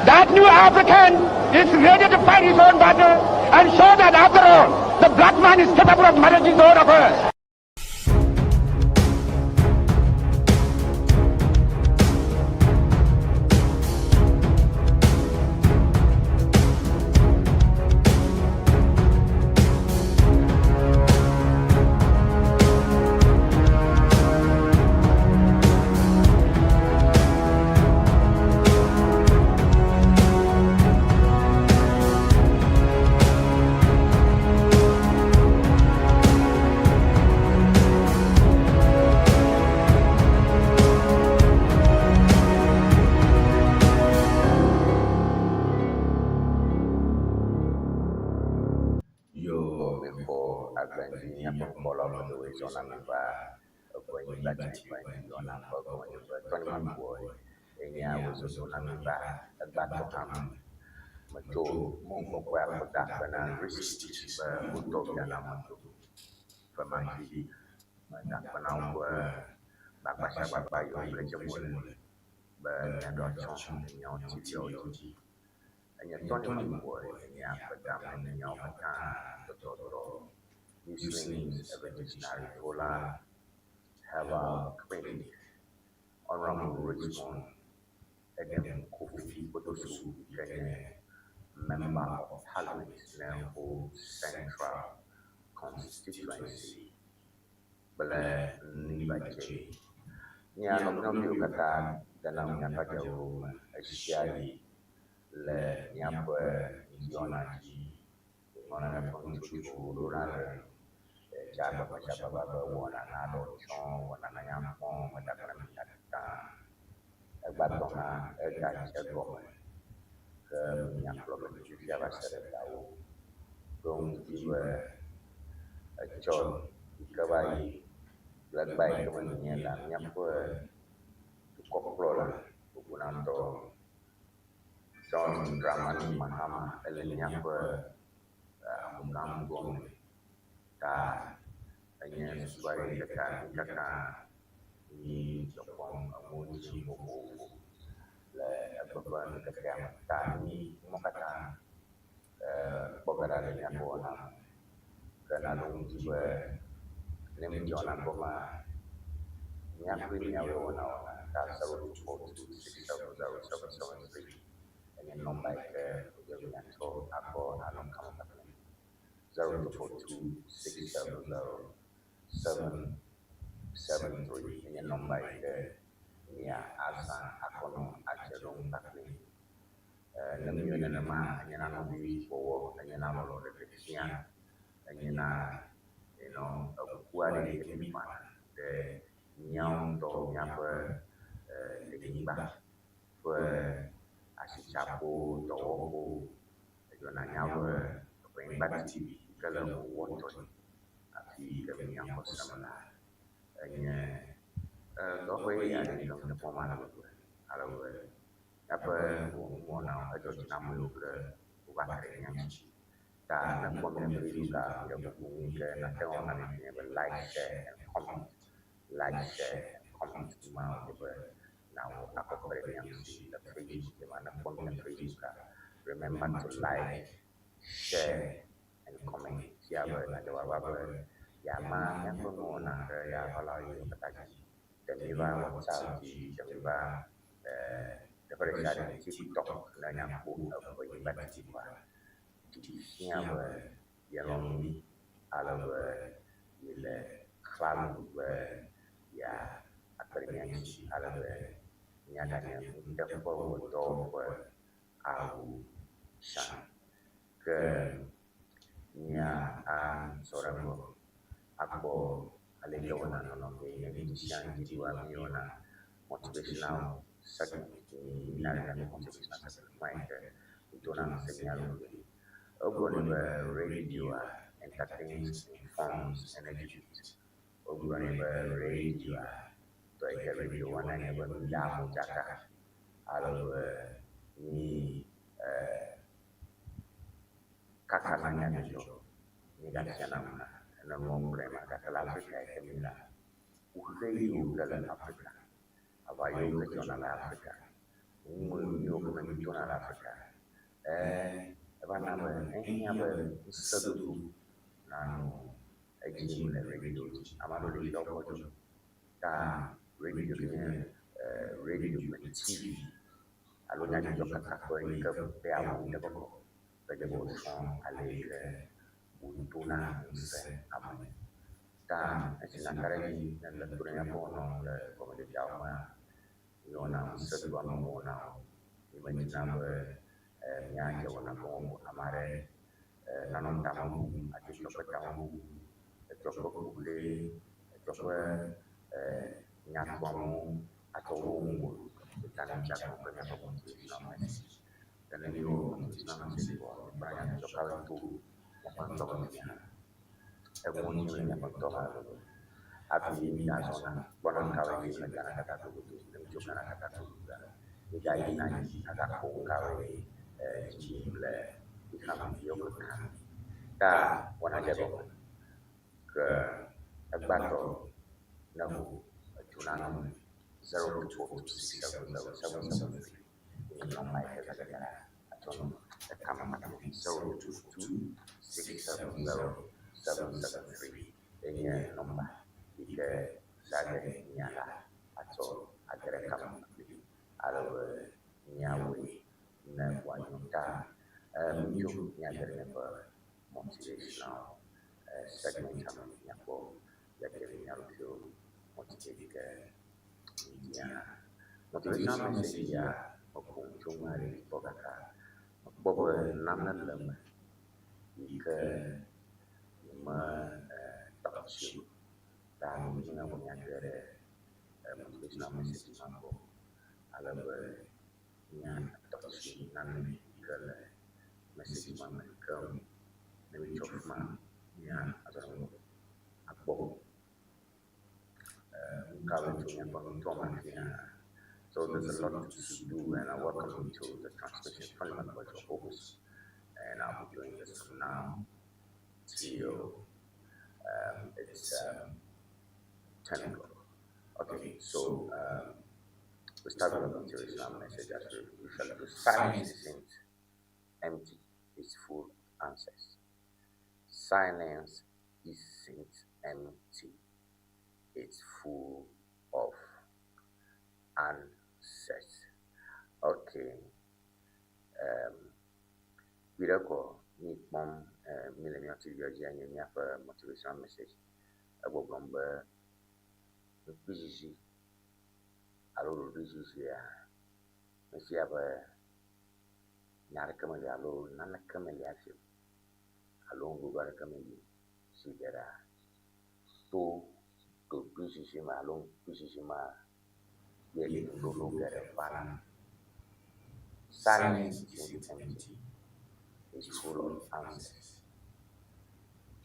That new African is ready to fight his own battle and show that after all, the black man is capable of managing the whole affairs. Zonamiba, Ewenyigba Ŋdi Wɔna Ŋdi Wɔna Enya was Zonamiba, a Baton Mato, Mongo, Dakana, Ristis, Muto Yanamato, Famaki, Madakana were Babasha Bayo, Regimon, Bernadotton, Yonti, and your Tony boy, and Yapatan, and Yopatan, the Totoro. Muslims, Evolutionary Cola, have a clinic, Honorable Richmond, again, Kofi Botosu, member of Parliament, Lembo Central Constituency, Bele Nibaji. Nia Nomino Kata, the Namakajo, Ashiari, Le Niapa, Ŋdi Wɔna Jabba Wɔna Nado Chon, Wanayam Pong, Madakana, a Batona, a Jago, the Yaplo, Java said, going to give a job, Kawai, Black Bike, Yella, Yapur, Coppola, Ubunando, John Dramani, Mahama, Ellen Yapur, Munam Ta. Again, swearing the cat, ni Japon, a moji, a burn the camp, Tani, Mokata, Bogara, Yabona, Granadon, Lim John Goma, Yapri, Yavona, that's a road to 67073, and then non by Yato, Ako, Alon Kamakapin, 042 670. 773 in your number near Asa Akono Acheron Bakli. Namu and a man, and you're be for and you're not all the Christian, and you're not, what is the man, the young dog yapper, the Ginba, for Ashichapo, the Oho, you're not never bring back TV, Gallo, water. Kami yang bersama hanya way ada di dalam format kalau apa mana ada nama ke bukan yang dan kemudian juga yang mungkin nanti orang ini like share and comment mau juga now apa yang the page di mana pun yang juga remember to like share and comment siapa ada apa Yama yang pengguna ya kalau itu kata demikian WhatsApp demikian daripada TikTok dan yang pun beribadah di siapa yang alam bila klaim ya akhirnya alam nyatanya tidak perlu aku sang ke nya seorang Ako Ŋdi Wɔna yang yang jiwa Ŋdi motivational segment ini dari motivational segment itu nang sinyal obroni radio entertains informs and educates obroni radio to radio Wɔna yang berjamu jaka alo ni kakananya itu ni dah sana na ngomrema kala Afrika Kemila ukhei dalam Afrika abayo ke zona Afrika New coming to Africa. Vanaba, any other Sadudu, Nano, a gym radio, Amado Loco, radio, radio, TV. Alona di joka kako ika pe awu de boko pe de bo son avec buntuna se amu ta esina karaji na la turenya po no le como de jauma yona se tu amo na imagina nya je wona ko amare nanon tamu ati joka tamu joka kule joka nya kwamu atau dalam jangka beberapa motivational message dan ini motivational message buat banyak cokal itu yang pentingnya emosi yang penting api dasarnya bukan kawin di negara kata itu dan juga kata itu jika ini agak kawin jumlah ikan biokah ta wana jabo ke bato nahu tunangan 0 to 4 in my head atau kamar 0 to 2 670 ini nomor jika saya nyala atau agar kamar atau nyawi na wanita muncul nyadar member motivational segment kami nyako jadi nyaruk motivasi ya motivational message ya maupun cuma di bokaka bobo namna lama jika taksir dan mengenai menyadari motivational message mampu alam nya taksir nan kalau message mampu kau lebih cuma ya atau aku so there's a lot to do, and I welcome you to the transmission fundamentals of focus. And I'll be doing this from now till it's 10 o'clock. Okay, so we start with a motivational message as we shall do. Silence isn't empty, it's full of answers. Silence isn't empty, it's full of answers. Okay. Birako ni mom millennial TV ajanya ni apa motivational message. Abo gomba bijiji alo bijiji ya. Mesi apa nyara kamali alo nana kamali afio. Alo ngubara kamali sigara. To bijiji ma alo bijiji ma yeli dulu gara panan. Silence is empty. It's full of answers.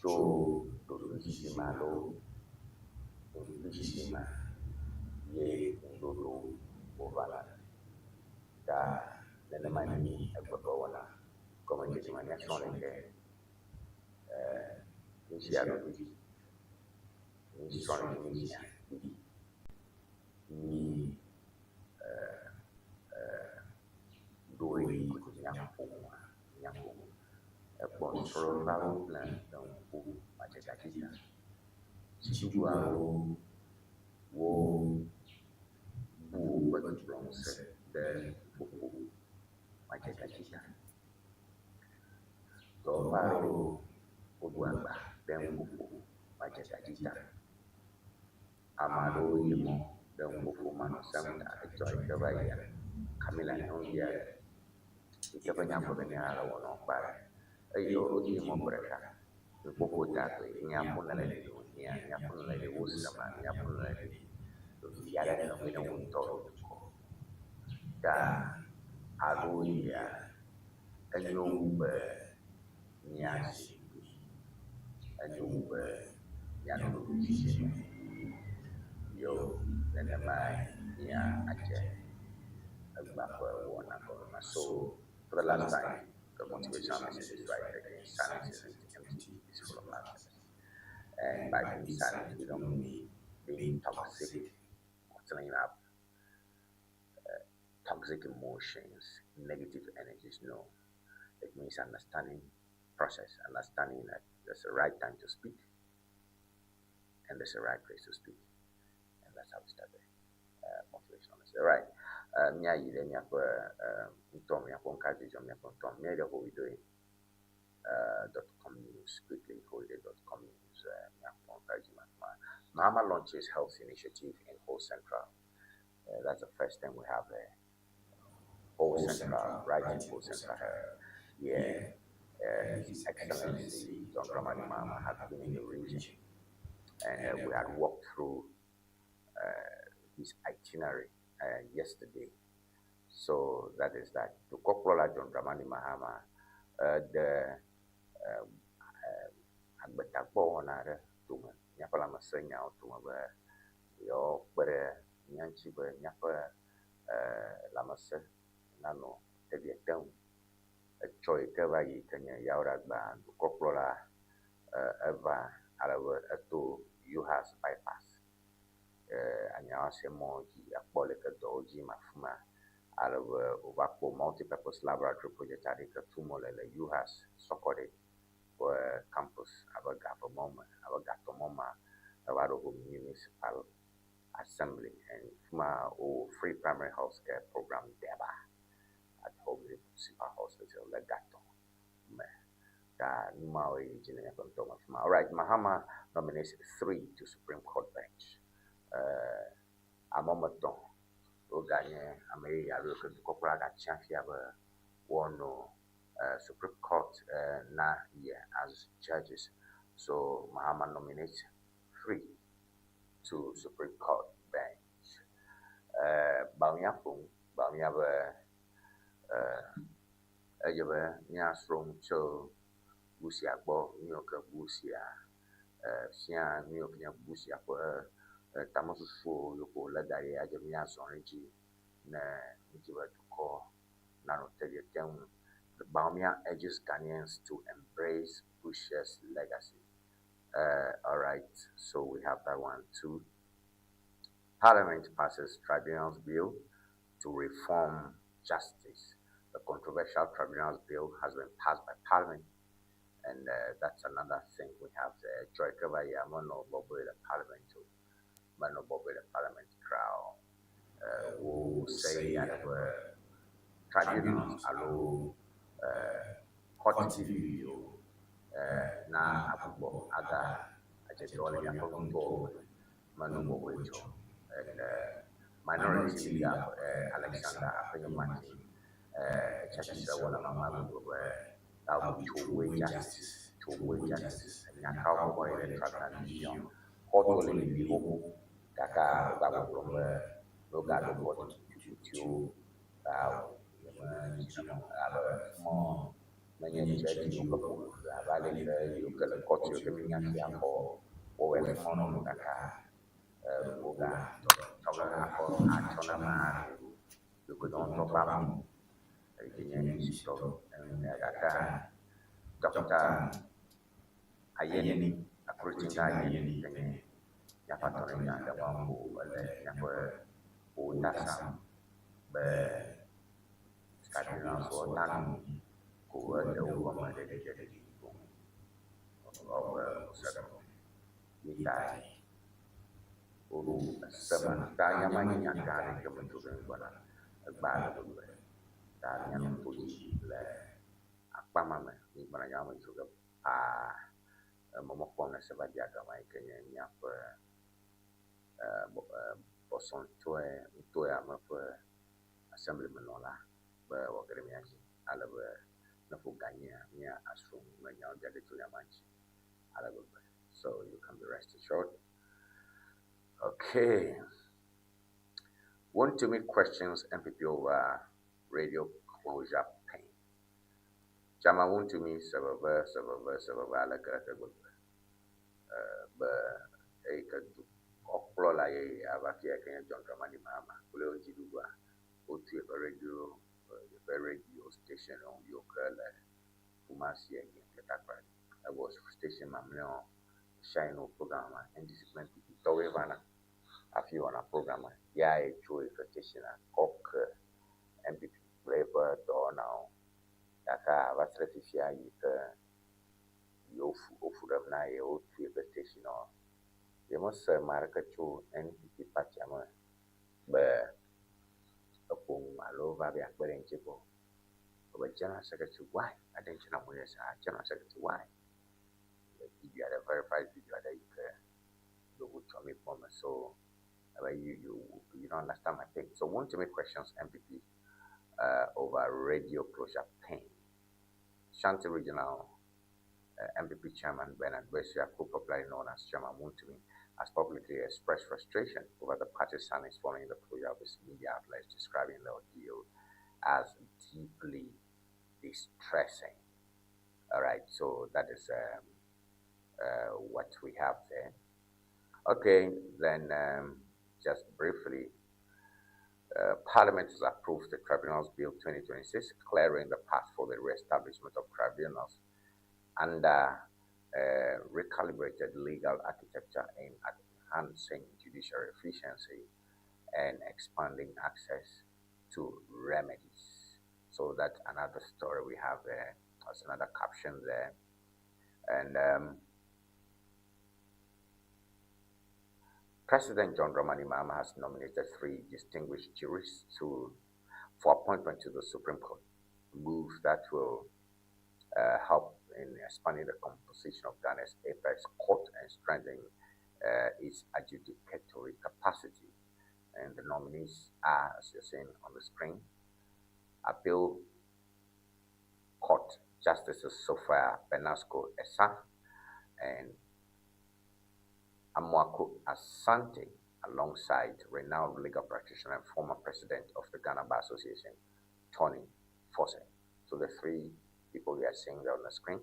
So dulu bijima lo, bijima ye dulu bovana. Da nene mani agbabawana. Como jadi mani action ke inisiatif biji. Inisiatif biji ni doi nyampu sponsor baru plan dan buku macam kita situ baru wo bu bagi sponsor dan buku macam kita so baru buku apa dan buku macam kita amado imo dan buku manusia itu kebaya kamilan dia kita banyak berdengar orang barat. Ayo dia mau mereka buku jatuh nyampun lagi nyampun lagi usama nyampun lagi tiada yang minum untuk dan aku ya anyum nyasi anyum nyanu sini yo dan mai ya aja Bapa Wɔna so for the last time, the motivational message is right again. Silence is empty, it's full of answers. And by being silent, we don't mean being toxic or filling up. toxic emotions, negative energies. No, it means understanding process, understanding that there's a right time to speak and there's a right place to speak, and that's how we start the motivational message. All right. Mia yi le mia ko Tom mia ko nka jijo mia ko Tom mia de ho we doing .com news quickly .com news mia ko nka jima. Mahama launches health initiative in Whole Central. That's the first thing we have there. Whole Central, right in Whole Central. Yeah. His Excellency John Dramani Mahama has been in the region, and we had walked through his itinerary yesterday. So that is that. To Koprola John Dramani Mahama, the Agbetakbo Honare, Tuma, Yapala Masenya, Tuma, yo, but Yanchi, Yapa, Lamasa, Nano, Tebiatum, a choy cover ye can Yaura Band, Koprola, Eva, Alawa, to Yuhas bypass. Anya Semoji, Apolica Doji, Mafuma, Alawa, Ovako multipurpose laboratory project, Arika Tumole, Yuhas, Sokore, campus, our government, our government, our municipal assembly, and Fuma free primary health care program, DEBA, at home municipal hospital, Legato. All right, Mahama nominates 3 to Supreme Court bench. Amomaton, Oganye, Ame, Aruka, Kopraga, Champiaba, Wono, Supreme Court, na year as judges. So Mahama nominates 3 to Supreme Court bench. Bamiapung, Bamiaba, Ejaba, Nyasrum, Cho, Busia, Bo, Nyoka, Busia, Sian, Nyoka, Busia, Tamosu, Yoko, Lagari, Ajamia, Sonji, Nijiba to call Nanotelia. The Baumia urges Ghanaians to embrace Bush's legacy. All right, so we have that one too. Parliament passes Tribunals Bill to reform justice. The controversial Tribunals Bill has been passed by Parliament, and that's another thing we have there. Joy Kavaya, Mono Bobo, the Parliament, Mono Bobo, the Parliament crowd, who say that tribunals allow court video na abubo aga ajedole ya kongo manubo wecho and minority leader Alexander Afenyamati chachisa wala mama go that to justice and how boy the transition court will be homo kaka babo from no gado body to more many judges you couple valid you can cut your giving at the apple or a mono kaka Boga Toga or Achonama you could not talk about and Dr. Ayeni approaching Ayeni Yapatonia the Bambu or Tasam Cardinals or Tanu who were the woman dedicated of Midai. Uru seven daya main yang kari kebentukan pada baru dan yang tuji le apa mama ni mana yang juga memokong sebagai agama ikenya ni apa boson tu ama apa assembly menolak berwakilnya ala nafuganya ni asum menyau jadi tu yang manci ala so you can be rest assured. Okay. Want to meet questions MPP over radio closure pain. Chama want to meet several like okplola ye abakia Kenya John Dramani Mahama. Kule onjiduba otu radio station on your girl Kumasi again. I was station mamno shine program and discipline Towevana. A few on a program, yeah, a true station, cock, ka basre fifia yi ka yo ofu na ye o tu e station o ye mo se marka chu NPP party ama be ko malo va be akbere nchipo ko be general secretary why I didn't know mo yes general secretary why you had a verified video that you would tell me from so you don't understand my thing. So want to make questions MPP over radio closure pain. Shanti Regional MPP Chairman Bernard Bessia, popularly known as Chairman Muntumi, has publicly expressed frustration over the party's silence following the closure of his media outlets, describing the ordeal as deeply distressing. All right, so that is what we have there. Okay, then just briefly, Parliament has approved the Tribunals Bill 2026, clearing the path for the re-establishment of tribunals under recalibrated legal architecture aimed at enhancing judiciary efficiency and expanding access to remedies. So that's another story we have there. That's another caption there. And President John Dramani Mahama has nominated 3 distinguished jurists for appointment to the Supreme Court, a move that will help in expanding the composition of Ghana's apex court and strengthening its adjudicatory capacity. And the nominees are, as you're seeing on the screen, Appeal Court Justices Sophia Benasco Essa and Amwaku Asante, alongside renowned legal practitioner and former president of the Ghana Bar Association, Tony Fossey. So the 3 people we are seeing there on the screen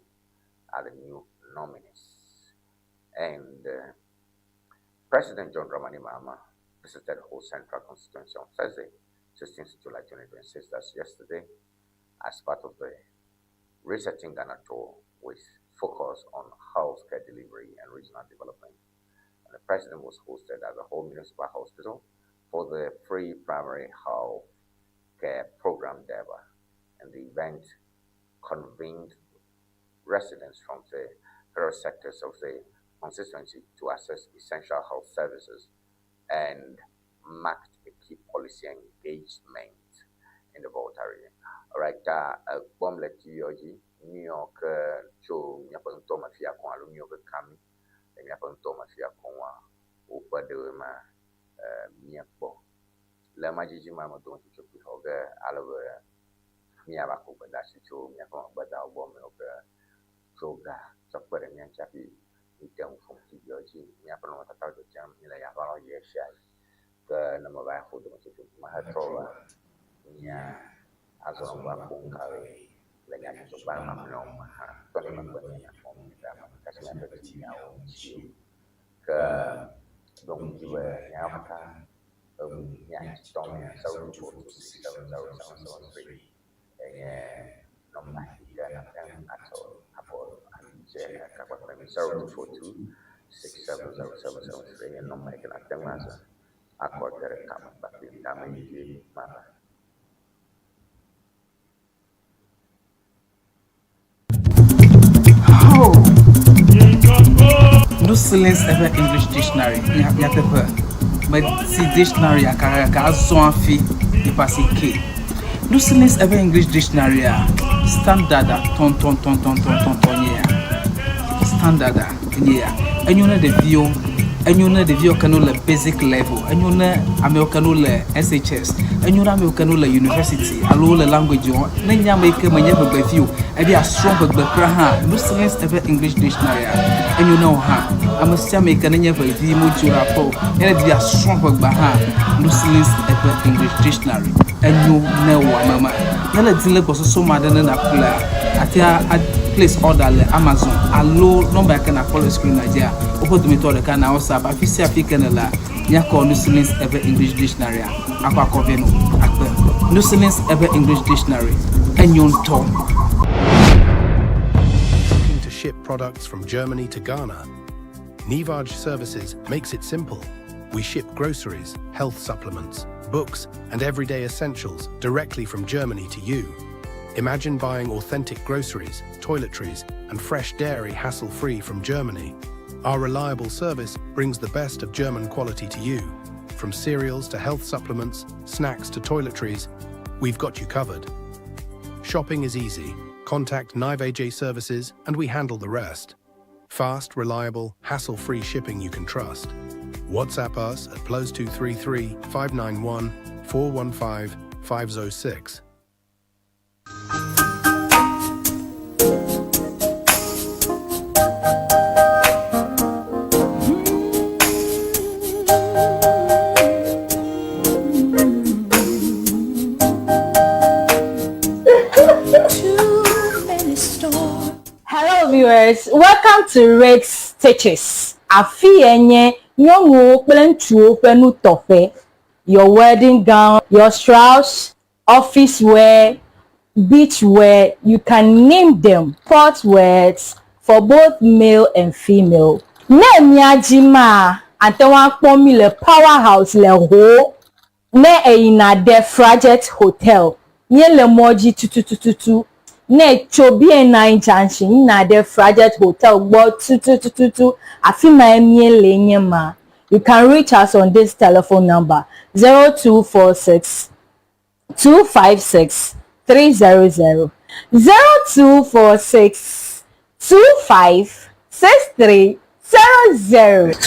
are the new nominees. And President John Dramani Mahama visited Ho Central constituency on Thursday, 16th July 2026, that's yesterday, as part of the Resetting Ghana tour with focus on healthcare delivery and regional development. The president was hosted at the Whole Municipal Hospital for the free primary health care program DEVA, and the event convened residents from the various sectors of the constituency to access essential health services and marked a key policy engagement in the Volta region. All right, bomb let you New York, Joe, Yapanto Mafia, New York, Kami. Mi aponto mafia konwa upade ma miapo la majiji mama don ti chopi hoga alawe mi aba ko bada si cho mi ko bada obo mi oga choga chopere mi chapi item fon ti yoji mi apono mata do jam mi la ya ba ye sha ke na ma ba ko do ti ma ha trowa nya azo ba ko kare la nya so ba ma no ma ha to ni ma ko nya fon mi da ma ka sa ba ti ya o chi ke dong ji we nya ma ka nya tong nya so to si so free no ma ya na tan ato apo je ka ko me 0242 670773 no ma ke na tan ma sa akko tere ka ba ti da ma ji ma. No silence ever English dictionary. Ya tepe. But see dictionary aka so afi di pass K. No silence ever English dictionary standard ton yeah. Standard yeah. And you know the view. And you know the view can le basic level. And you know American le SHS. And you know American le university. Allo le language on. Nenya make manya be view. E be a strong be kra no silence ever English dictionary. And you know I'm a make nenya be view mo jura po. And be a strong be no silence ever English dictionary. And you know mama. Nela dile go so mad na kula. Atia place order le Amazon. Allo number can call screen Nigeria. Open to me to the can now sab afisi african la nya call no silence ever English dictionary. Akwa koveno akpe. No silence ever English dictionary. And you talk. Looking to ship products from Germany to Ghana? Nivaj Services makes it simple. We ship groceries, health supplements, books, and everyday essentials directly from Germany to you. Imagine buying authentic groceries, toiletries, and fresh dairy hassle-free from Germany. Our reliable service brings the best of German quality to you. From cereals to health supplements, snacks to toiletries, we've got you covered. Shopping is easy. Contact Ŋdi Services and we handle the rest. Fast, reliable, hassle-free shipping you can trust. WhatsApp us at +233 591 415 506. Hello viewers, welcome to Red Stitches. Afienye nyongo plentuo penu tofe. Your wedding gown, your strauss, office wear, beach wear, you can name them. Sport wears for both male and female. Ne miajima antewa kpomi le powerhouse le ho. Ne eina de Fraget Hotel. Nye le moji tututututu. Ne chobi na junction na de Fraget Hotel gbo tututututu. Afima emie lenye ma. You can reach us on this telephone number 0246 256 300 0246 25 6300.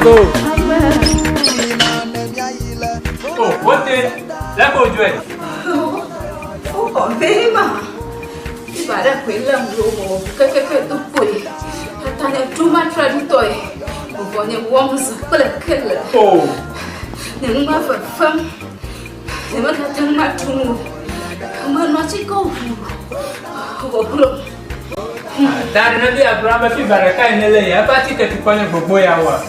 Go. Oh, what the? Let go do it. Oh, baby, ma. If I don't pay them, you to put it. I too much try to toy. When you want to put a killer. Oh, the room of a fun. They want to tell my two. I'm not to go. that is a drama. If I can't lay a party to point for boy hour.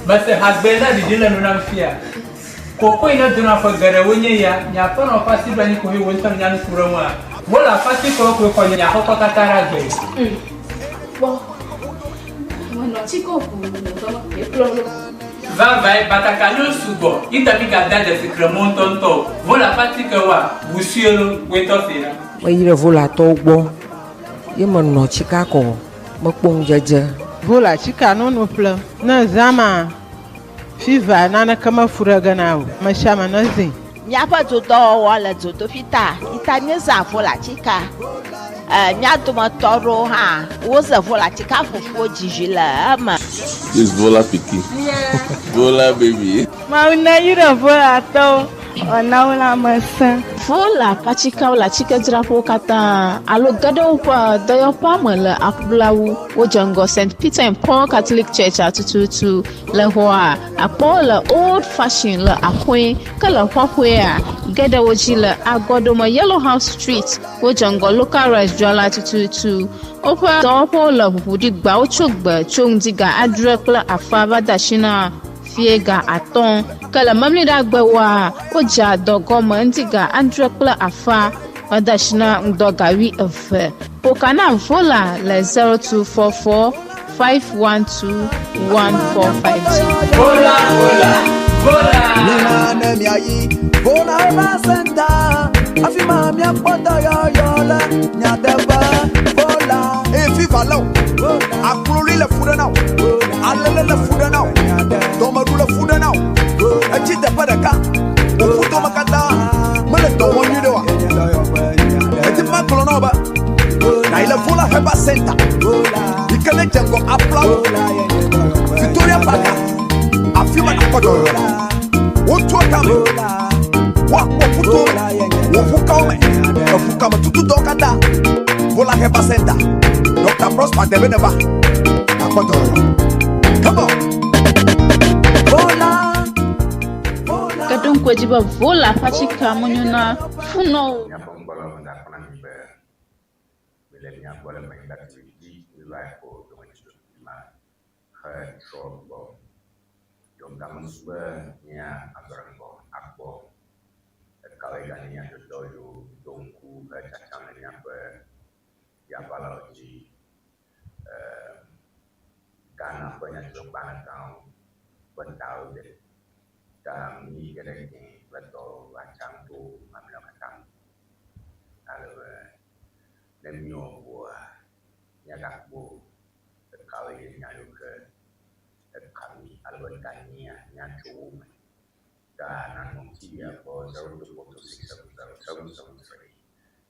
But the husband did not fear. Coco in a dinner for Garawunya, Yapon or Passy Bunny who went on Yan Kurama. Well, a Passy Coco for Yapokatara. Well, I'm not to go. Vai, but I cannot sugo. It a big at that as a Cremonton top. Vola Paticawa, Busiolo, wait off here. When you vola togo, you man no Chicago, Mokbong Jaja. Vola chika no plan na zama fiva nana kama furaga nao mashama nazi nyapa toto wala toto fita itanye za vola chika nyato matoro ha woza vola chika fufu jijila ama this vola piki vola baby ma una yura vola to ona una masa vola pachika wala chika drapo kata alo gado pa doyo pamela akblawu wojango St. Peter and Paul Catholic Church atututu le hoa apola old fashioned le akwe kala hwahwe gada woji le agodoma Yellow House Street wojango local restaurant atututu opa dopo le hudi gba ochogba chongdiga adrekla afaba dashina fiega aton kala mamli dagba wa oja dogoma ndiga andrekla afa adashina ndogawi efe pokana vola le 0244 512 1452 vola vola basenda afima mi apoda yola nyadeba vola fifa law akuluri le fuda now alele le fuda now domaru le fuda now achite padaka ofuto makata mele to wonu de wa eti ma kolono ba na ile vola heba center ikele jengo applaud Victoria Park afima na kodo wotu akame wa ofuto wofuka ome ofuka matutu dokada vola heba center Dr. Prosper Debeneba akodo come on vola kadon kwajiba vola pachika munyuna funo trɔ gbɔ gamesube nya azɔrɔgbɔ akpɔ ekawe gani nya dodɔ yo do ŋku hetsatsa le miaƒe yabalawo dzi. Ghana ƒe nyadzɔdzɔgbalẽgãwo ƒe tawo ɖe ta mi geɖe ke kple tɔwo atsam to mamlɛawo katã alebe ne miewɔ vɔa miagakpɔ ekawo ye nya yiwo ke ekami alebe ganyia miatso wo me ta nanɔ tivia gbɔ 02426707773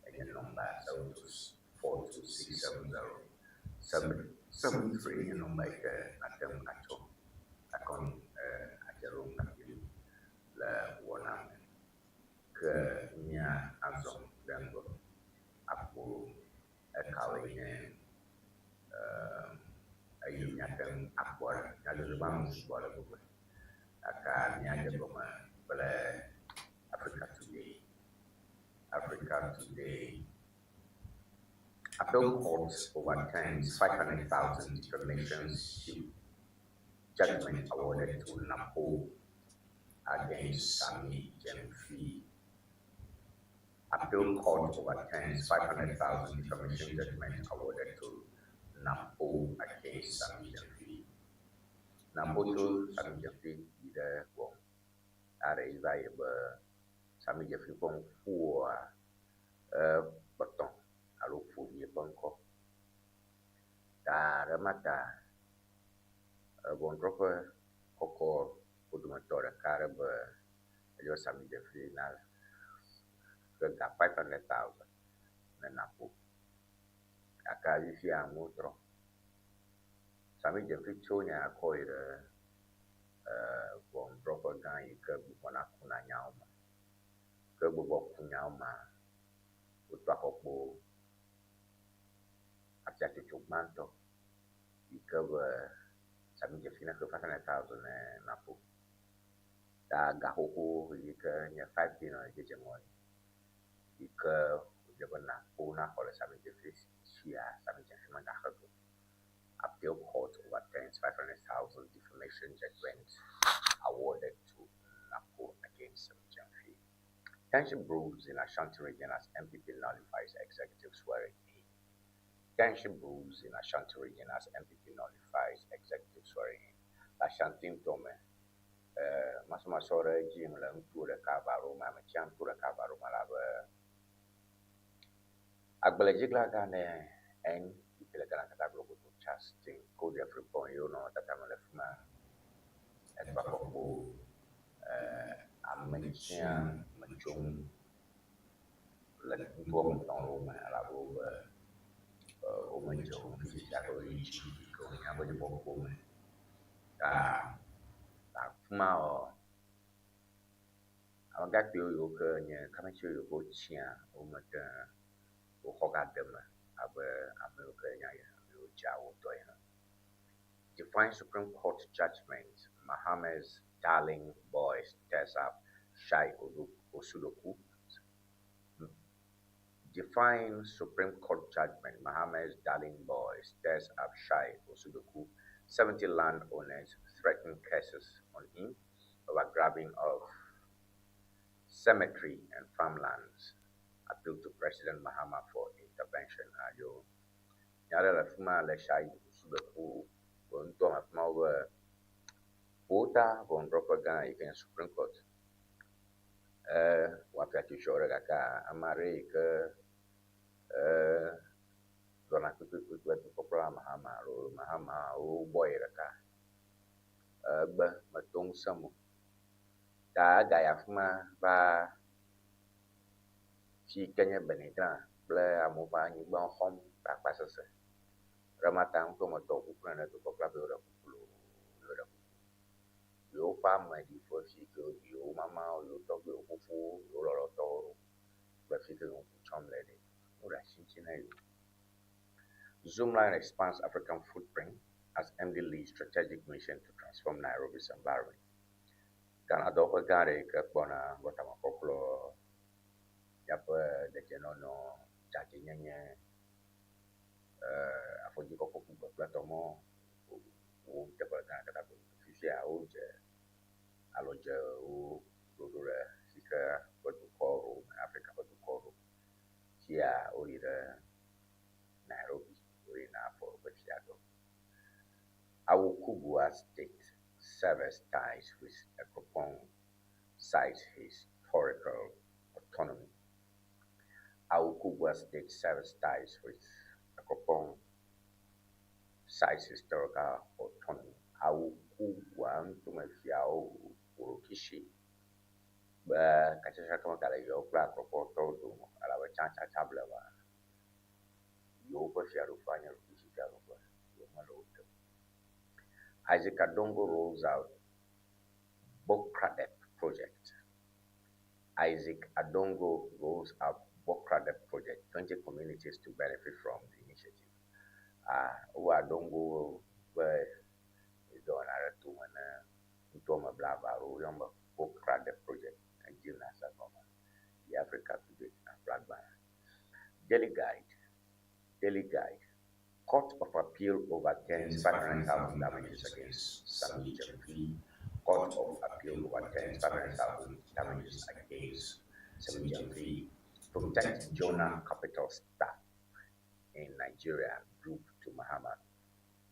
enye nɔmba 02426707773 enye nɔmba yi ke ate ŋu atsɔ akɔnu adze ɖom kpakpli le wɔna me ke mia azɔ ɖe ŋgɔ akpɔ ekawo nye eye miate ŋu akpɔ ɖe nyadzɔdzɔ ƒe amu sugbɔ le gbogbo aka miadze gɔme kple Africa Today. Africa Today. Appeal court overturns 500,000 defamation suit judgment awarded to Napo against Sami Jemfi. Appeal court overturns 500,000 defamation judgment awarded to Napo against Sami Jemfi. Napo to Sami Jemfi ide wong are izai be Sami Jemfi pun fua betong alo fudi bangko da remata bondrope koko odumatora karebe yo Sami Jemfi na ke 500,000 na Napo aka vifia motro Sami Jemfi chonya akoire von proper guy ke bona kuna nyauma ke bobo kunyauma utwa kopo acha chuchumanto ikawa Sami Jemfi na ke 500,000 Napo da gahoko ika nya 5 dino jejemoi ika jabana puna kole Sami Jemfi sia Sami Jemfi mandahago. Appeal court overturns 500,000 defamation judgment awarded to Napo against Sami Jemfi. Tension brews in Ashanti region as MPP nullifies executive swearing-in. Tension brews in Ashanti region as MPP nullifies executive swearing-in. Ashanti Tome, Masora Jim Lamtura Cabaroma, Machan Tura Cabaroma Lava Agbelejigla Gane, and Pilagana Catablo Justin Code African, you know, that I'm left man at Baco, American, Machum, let me go on Roma, Alabo, Omanjo, Chicago, going up with the book woman. Mao, I'll get you, come at you, go chia, Omata, Hogadema, Define Supreme Court judgment, Mohammed's darling boy stirs up Shai Osudoku. Define Supreme Court judgment, Mohammed's darling boy stirs up Shai Osudoku. 70 landowners threaten cases on him over grabbing of cemetery and farmlands. Appeal to President Mahama for intervention. Ayo, nyara la fuma le Shai Osudoku. Bonto mafuma over Bota von Ropagan against Supreme Court. Wapia kishore kaka amare ke dona kutu popular Mahama o boy raka ba matong samu ta gaya fuma ba si kenya benita ble amoba ni bon hom ba pasase ramata ko moto ku prana to popular be yo fama di fosi ko yo mama yo to yo fufu yo lo to ba fike no chom lady ora chinchina yo Zoomline expands African footprint as MD leads strategic mission to transform Nairobi's environment. Ghana doko gare ke bona gotama populo yapa de genono jati nyenye afoji ko populo platomo o te ko ta ta ko fisia o je alo je o do re sika ko to ko Africa ko to ko sia o ira Nairobi o ina for Batiago. Our Kubwa state severs ties with Ekropong, cites historical autonomy. Our Kubwa state severs ties with Ekropong, cites historical autonomy. Our Kubwa Ntumafiao Urukishi, but Kachakaton Kalayo, Black Ropoto, Alawa Chancha Tablawa, Yoga Sharufanya Rukishi, Isaac Adongo rolls out Bokradep project. Isaac Adongo rolls out Bokradep project. 20 communities to benefit from the initiative. Adongo is doing a Utoma Blava, Yamba Bokradep project, and Gymnast the Africa Today and Black Banner. Daily Guide. Court of Appeal overturns 500,000 damages against Sami Jamfi. Court of Appeal overturns 500,000 damages against Sami Jamfi. Protect Jonah Capital staff in Nigeria group to Mahama.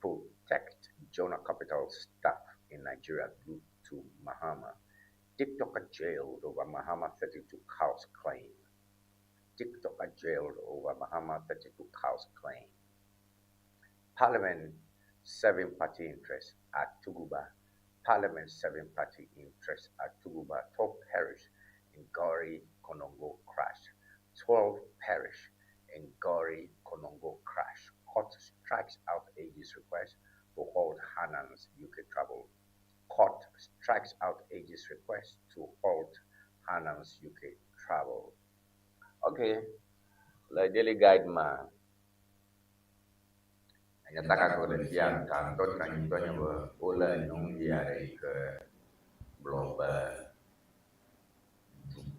Protect Jonah Capital staff in Nigeria group to Mahama. TikToker jailed over Mahama 32 cows claim. TikToker jailed over Mahama 32 cows claim. Parliament 7-party interest at Tuguba. Parliament 7-party interest at Tuguba. 12 perish in Gori Konongo crash. 12 perish in Gori Konongo crash. Court strikes out AG's request to hold Hanan's UK travel. Court strikes out AG's request to halt Hanan's UK travel. Okay, the daily guide man. Nyataka ko le dia kan to kan to nya ba ola nyong dia re ke blog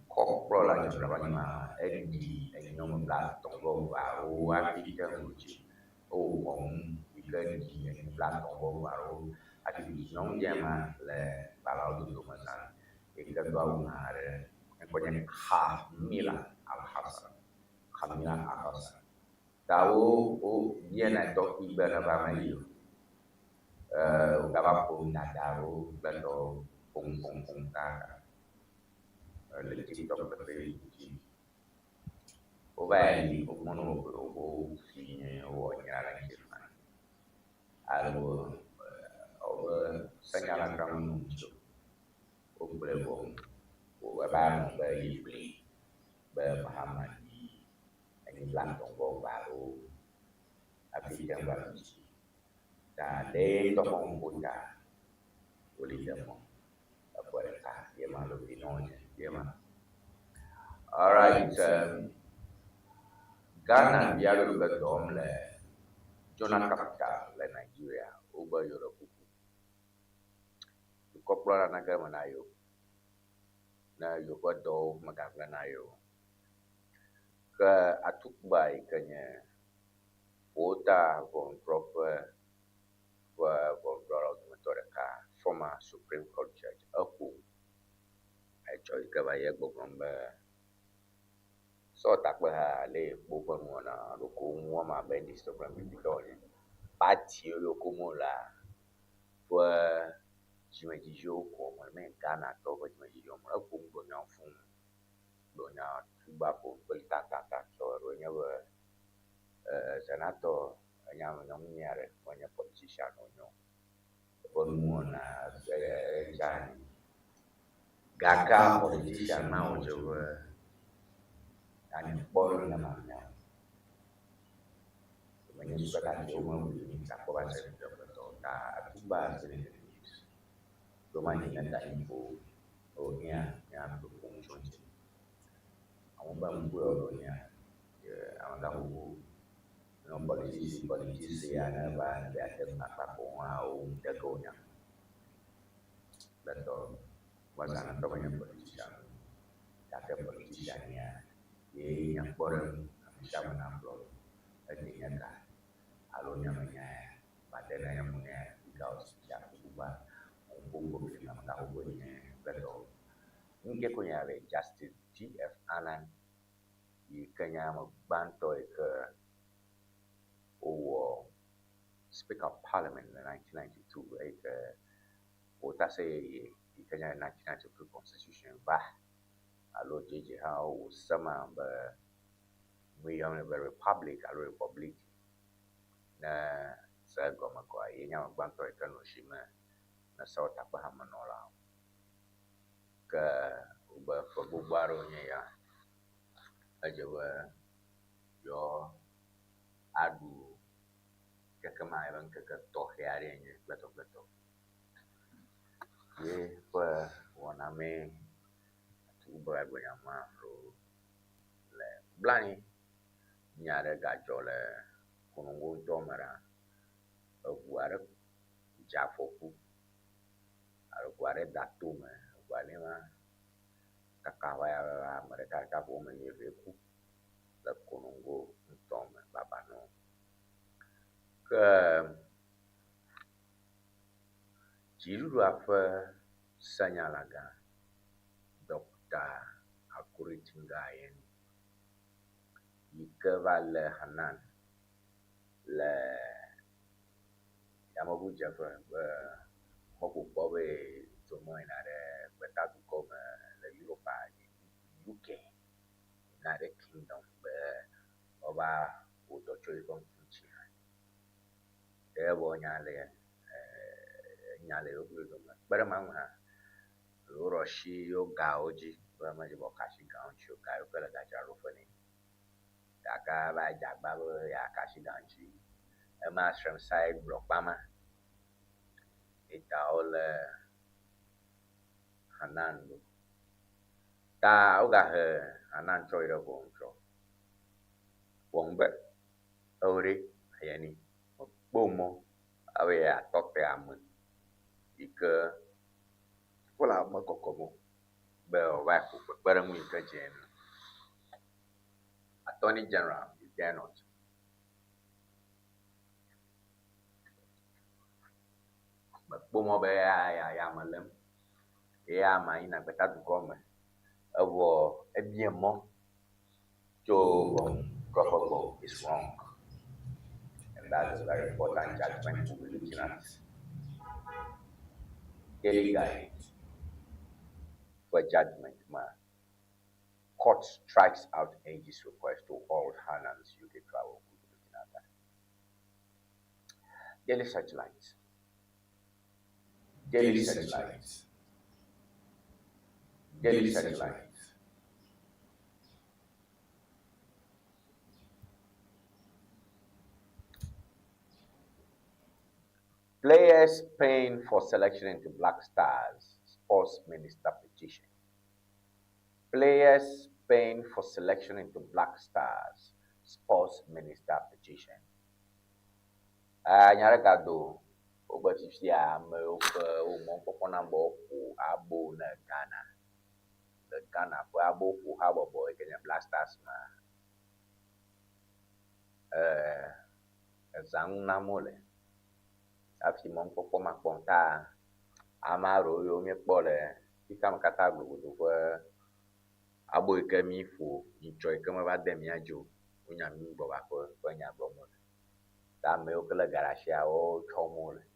ko pro la nya ba ma di nyong la to go ba o a ti ka mu chi o ong ke di la to go ba o a ti nyong dia ma le ba la du ma san e ka do ma re ko nya ha mila al hasan khamila al hasan tahu dia nak dok iba apa mayu apa pun nak tahu lalu pung tak lebih dok berbeda Obai mono fine nyala kirman alu senyala kamu muncul belum apa bayi Muhammad ini lantung baru api yang baru dan de tomong buka boleh demo apa dah dia malu dinonya dia mah alright Ghana dia lu betom le Jonah Capital le Nigeria uba Europe kopla naga manayo na yuko do magagla nayo ke atuk baik kenya Ota von proper von Doraka, former Supreme Court Judge, Aku, I joy Gavaya Bogomba. So Takbaha lay Bogomona, Lokumwama Bendis to Bramidoni, Pati Lokumola, for Jimajo, Common Ghana, Toba Jimajo, Akum Gona Fum, Dona Tubapo, Beltata, so whenever. Senator yang nominasi banyak politician bermuana jadi gagal politician mau coba dan boleh namanya sebenarnya sudah kan cuma minta kuasa betul tak bahas ini cuma ingat info ohnya yang dukung contoh kamu bangku ohnya awak tahu politisi yang bahan biasa apa pun mau jagonya betul masalah tu banyak politisi ada politisiannya ini yang boleh bisa menampung artinya kan alurnya punya badannya yang punya House Yakuba Umbo Finamda Ubunye Beto Nke Kunyave Justice G.F. Annan Kenya Banto or Speaker of Parliament in 1992 Otase Kenya 1992 Constitution Bah Alo JJ how sama we are a republic a republic na sa goma kwa yenya Banto Kanoshima na South Abahamanola ka uba fabubaro nya ajawa yo adu kama ibang kakato yari nya beto ye pa wana me uba nyama ro le blani nyare gajo le kunungu tomara guare jafoku guare datume guare ma kakawa ya mereka kapo menyereku la kunungu tome babano ke jiru afa sanyalaga dokta akuritingayen yikevale hanan le yamabu jafa moku bobe tomo inare betatu kome le Europa UK inare kingdom be oba utocho ikon funchi ebo nyale yokulo bara mama roshi yo gaoji ba maji bokashi gaonchi yo gayo kala gajaro fani daka ba jagba ya kashi ganchi Amos from side block mama ita ole hanando ta oga hanan choira boncho wongbe ore ayani bomo awe ya tope amu ike wala makokomo be wa ku bara mu ike jen Attorney General you dare not but bomo be ya malem ya ma ina betatu kome avo ebiemo jo probable is wrong. And that's a very important judgment we'll be looking at. Daily guide for judgment, man. Court strikes out AG's request to hold Hanan's UK travel. We'll be looking at that. Daily searchlights. Daily searchlights. Daily searchlights. Players paying for selection into Black Stars, Sports Minister petition. Players paying for selection into Black Stars, Sports Minister petition. Nyara gado, obatifia me o popona bo abo na Ghana. The Ghana for abo ku habo boy Kenya Black Stars ma. Zang namole. Afi mon popo makonta amaro yo mi pole ikam kata gbogbodò fo abo ikemi fo ijo ikemi ba dem yajo onya mi gbo ba ko onya gbo mo ta me o kele garashia o chomo le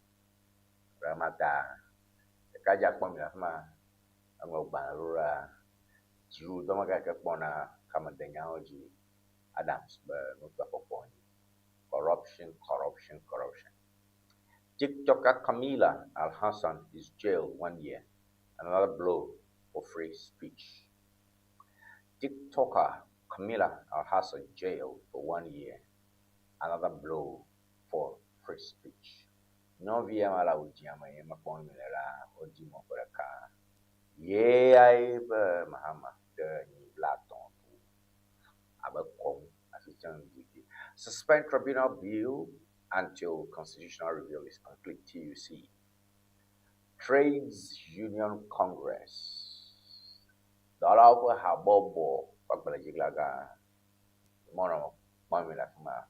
ramata ka ja pon mi afma amo gba rora jiru do ma ka pona kama denya oji Adams be no to popo corruption. TikToker Camila Al-Hassan is jailed 1 year, another blow for free speech. TikToker Camila Al-Hassan jailed for 1 year, another blow for free speech. No via mala ujiama yema ponmilera ojimo poraka. Ye aiba mahama de ni blaton abakom assistant duty. Suspend tribunal bill until constitutional review is complete. TUC. Trades Union Congress. Dalawa habobo pagbalajilaga mono mamila kuma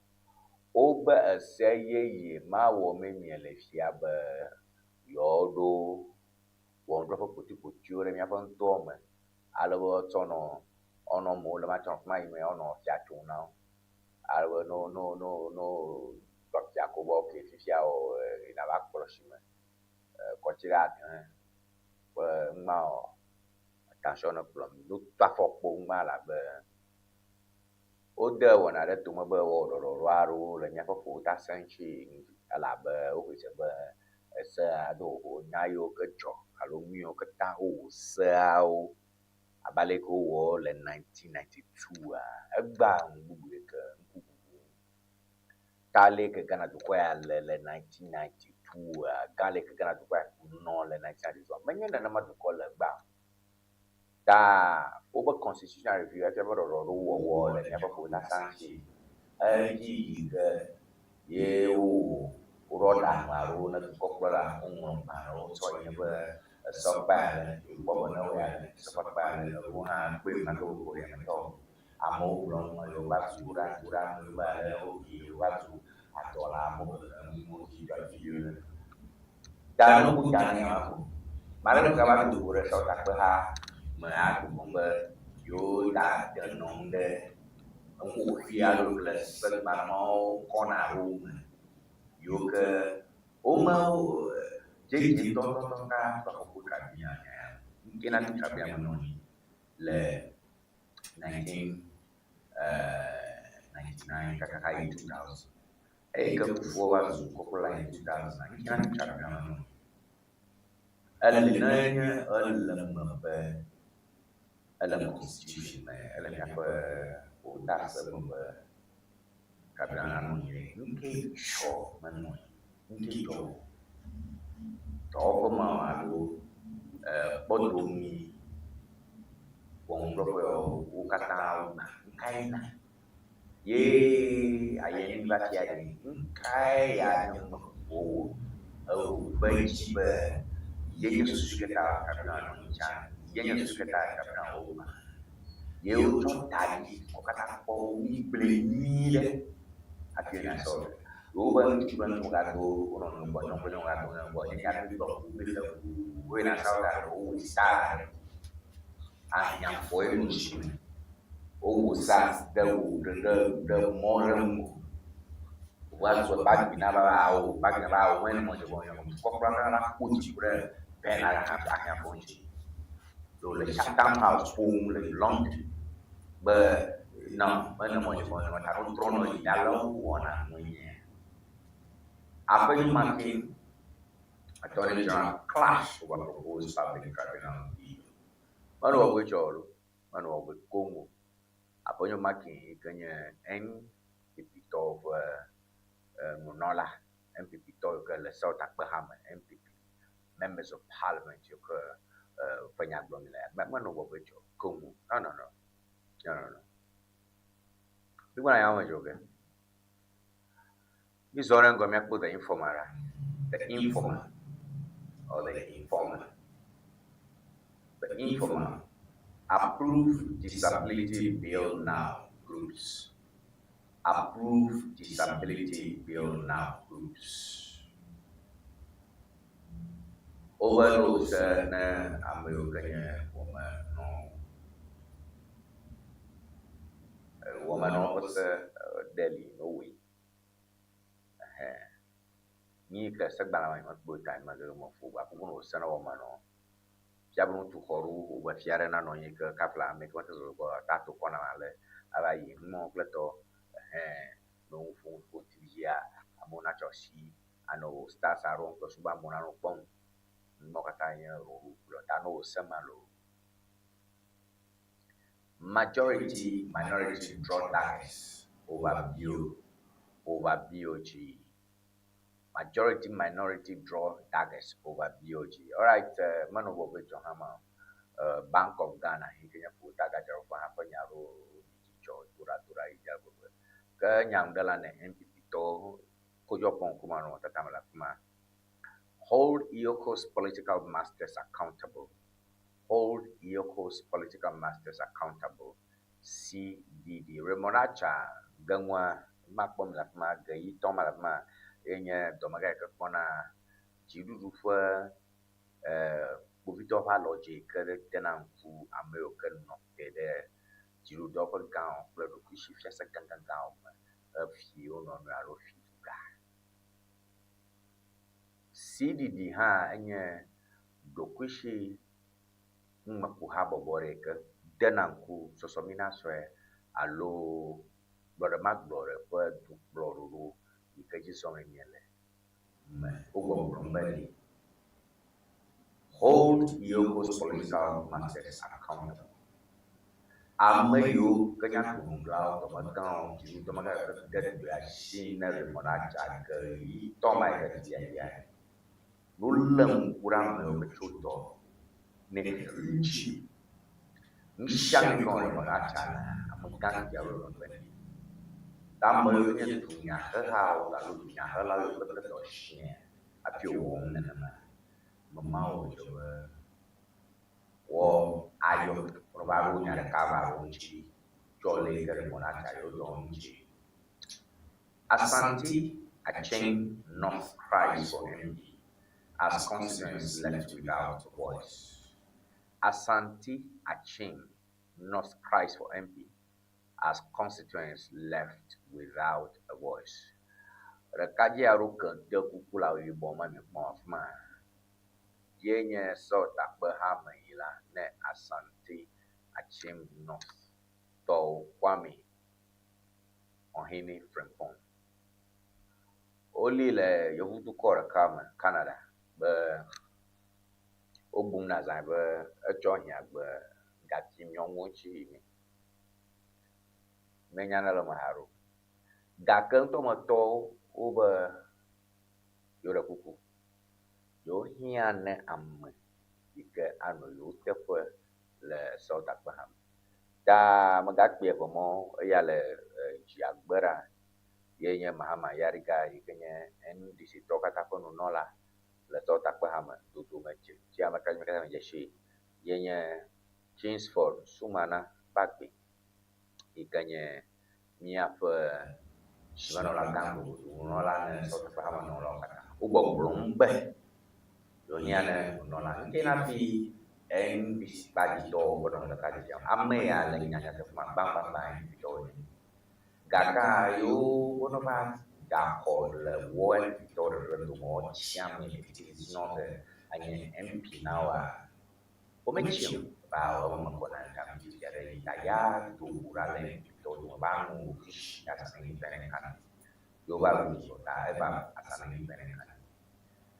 Obe ye ma wo me le fia be yodo wo ndo fo poti ore mi afon to me alo tsono ono mo le ma tson ma ime ono fia tuna alo no to fia ko bo ke fia o ina ba proxime ko tira ma attention problem no ta fo po ma la be o de wona de to mo be wo do aro le nya fo ta sanchi ala be o se be se ado o nya yo ke jo alo mi o ke ta o se o abale ko wo le 1992 egba ngbu ke kale ke kana to kwa le 1992 kale ke kana to kwa no le 1992 menye na ma to ko le gba ta over constitutional review ati about wo le never for na sanchi ji ke ye o roda maru na ko kula ma ro so ye be so ba le bo na we ale so ba le ro ha pe na do ko ye na to amo lo mo yo ba sura no ba le o ki wa su atola mo ji ba fiu ta no ku ta ne ma ko mare ka ba du re so ta ha mà aku bomba yo da de non de un fialo plus per ma mo con a yo ke o ma je to ka ko ka bia mungkin nanti ka bia menoni le 1999 ka 2000 ke ku wa zu ko la 2000 mungkin nanti ka bia menoni nanya alam constitution alam apa udah sebelum kabilan ini mungkin show menui mungkin to mau alu bodumi wong berapa ukata kaina ye ayen bati ayen kai yang benci ye susu kita kabilan yang suka tak rumah, eu tadi kata kau ni beli ni deh, akhirnya so, bukan muka tu orang buat ini kan di bawah beli tu, gue nak tahu kan, usah, yang boleh musim, usah, the morang, buat bagi nabau, mana mau coba yang kau pernah nak kunci ber, benar akhirnya kunci. Le chatam house pum le long be no mana mo mo ta trono di dalo wona munya apa ni makin attorney general clash over proposed public tribunal mano wa cholo mano wa kongo apa ni makin kanya MPP to monola MPP to ke le South Bahama MPP members of parliament you banyak belum nilai. Memang no betul. Kamu, no. Di mana yang macam juga? Di zona yang kami aku the informer or the informer. The informer approve disability bill now groups. Approve disability bill now groups. Overall, na Amerikanya woman officer Delhi, no way. Ni ka sagbala mai mat buta ma ga mo fu ba ko no sana woman no. Jabno tu khoru ba fiare na no ni ka kapla me ko to ko ta to kona male aba yi mo kleto no fu ko tiya amona choshi ano sta saron ko suba mona no pon Mokatanya Lotano Samalo. Majority minority draw tax over BOG. Majority minority draw tax over BOG. Alright, Manobo Johama, Bank of Ghana, he can put Tagaja for Hapanyaro, Dura Ijago. Kanyang Dalane, MPP to Kojopon Kumano, Tatamala Kuma. Hold Ioko's political masters accountable. Hold Ioko's political masters accountable. CDD. Remonacha Gangwa Makpɔm le afi ma, Geyitɔ ma le afi ma, yenye dɔmega yi ke kpɔna dziɖuɖu ƒe kpovitɔ ƒe alɔdzi ke ɖe dena ŋku ame yiwo ke nɔ te ɖe dziɖuɖua ƒe gãwo kple ɖokuishi fiase gãgãgãwo me hefi wo nɔnɔewo alo fi duga. Siɖiɖi hã enye ɖokuishi ŋumeƒohabɔbɔ ɖe yi ke dena ŋku sɔsɔmina sɔe alo gblɔɖemagblɔɖe ƒe dukplɔɖoɖo yi ke dzi zɔm miele me. Wogbɔgblɔm be hold Yoko's political masters accountable. Ame yiwo ke nya ƒonugblawo dɔmegãwo dɔmega yi ke de du asi ne remɔna adzage yi tɔma yi ke diadia wolé ŋku ɖe ame yiwo ke tso dɔ ne ŋutsi ŋusia mi kɔ le mɔna adzale ame gã siawo le megbe ne ame yiwo nye dunyahehawo alo dunyahelawo yiwo ke dɔ sie hafi wɔm nenema memawo dze be wɔ ayɔ va ɖo nya ɖeka va ɖo ŋuti tsɔ le yi ke ɖe mɔna adza yiwo dɔ ŋuti. Asante Acheng North cries for MP as constituents left without a voice. Asante Acheng North cries for MP as constituents left without a voice. Ɖekadze aɖewo ke de kuku le awu yibɔ me mi kpɔm afi ma. Ye nye sɔtakpe hame yi la ne Asante Acheng North tɔwo Kwame Ɔhene Frimpong. Woli le yevudukɔ ɖeka me Canada be wobum na zã be etsɔ hiãgbe gati nyɔnuwo ŋuti mi. Menya ne le me ha ɖo. Gake ŋutɔmetɔwo wobe yewo ɖe kuku. Yewo hiã ne ame yi ke anɔ yewo teƒe le sewɔtakpe ha me. Ta megakpɔe eve mɔ eya le dziagbe ɖa ye nye Mahama Yariga yi ke nye NDC tɔwo katã ƒe nunɔla le sewɔtakpe ha me dodome dzi ame katã me dzesi ye nye Kingsford Sumana Bagbe yi ke nye míaƒe simenɔla gã nunɔla ne sewɔtakpe ha me nɔlawo katã. Wogbɔgblɔm be yewo hiã ne nunɔla ŋuti hafi NDC kpaditɔwo ƒe nɔnɔmetata dzedzia ame ya le nyanyateƒe ma gbagbagba NDC-tɔwo nye. Gake yewo wonɔva da xɔ le wɔ NDC-tɔwo ɖeɖe dome tsiam ne it's not anye MP na woa wometsiem ba wɔme kɔna gafi sia ɖe ta ya do ʋu ɖa le NDC-tɔwo dome ba ŋu ya asane yi bene kana yewo va lu ta eva asane yi bene kana.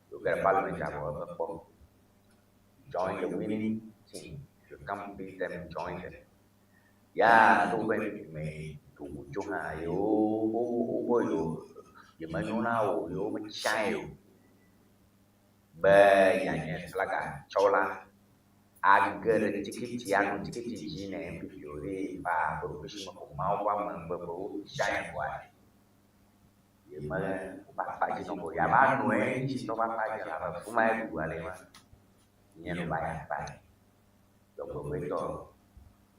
You get a parliament job or a join the winning team. If you can't beat them, join them. Yeah, no way me to Jonah, you may know now, you may child. But yes, like a chola. I get a ticket, young ticket, Gina, and if you read by profession of Mauam and giant one. You may pakai nombor ya baru sito pakai apa rumah itu ada mas nyen bayar bayar joko beto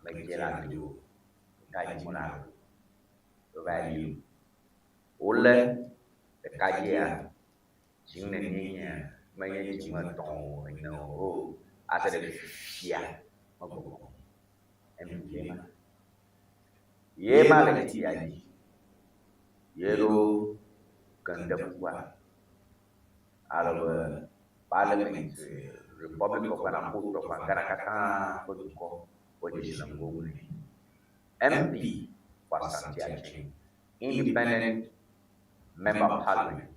menjelang itu kaji monar value oleh kajian jingnenya menyen cuma tong no ada dari sia mau emblema ye malah tiadi yero Gandapua alo Parliament Republic of Anamputo Pangarakata Poduko Position MP was Asante Acheng, independent member of Parliament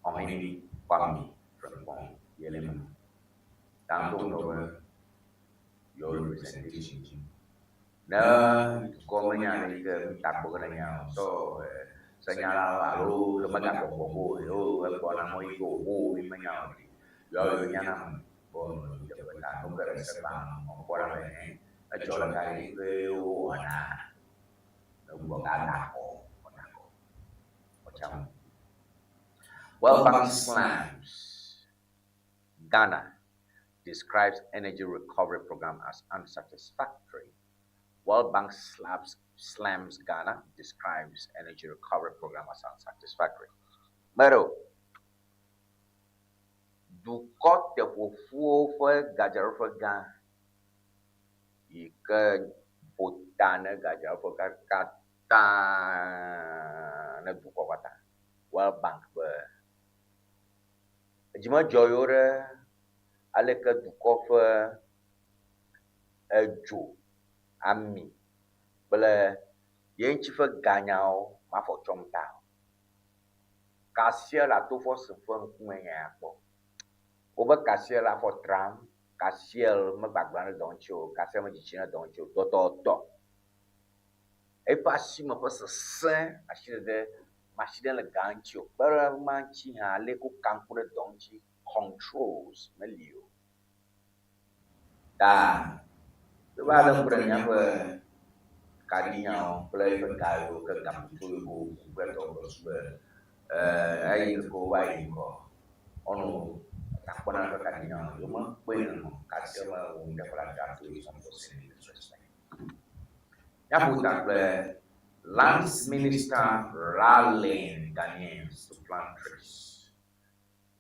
Ɔhene Kwame Frimpong Yelema. Tanto over your representation. Nah, komenya ni ke tak berkenanya. So senyala lalu lembaga bobo yo buat nama itu ini menyala yo nyana bon jabatan negara sebang orang lain jualan kali ke wana buat anako macam Bank Slams Ghana describes energy recovery program as unsatisfactory World Bank slams Ghana, describes energy recovery program as unsatisfactory. But do cut the full for Gajar for Ghana. You can put down a Gajar for Kata Nabukawata. World Bank. Jima Joyora Aleka Dukofa Joe Ami Bele Yenchifa Ganyao Mafo Chomtao Cassia la Tofo Sufon Kumayapo Over Cassia la for Tram Cassia Mabagbana Doncho Cassia Magicina Doncho Toto E Passima was a saint I should have Machine Gancho Bara Manchi Leku Kankura Donchi controls Melio Da the Madam Branyama Cardian, play for Cairo, Cagampu, Bretos, I go by on Tapana Cardian, you must wait on Casilla, whom the Flaga to some interesting. Yaputa Lands Minister rallying Ghanaians to plant trees.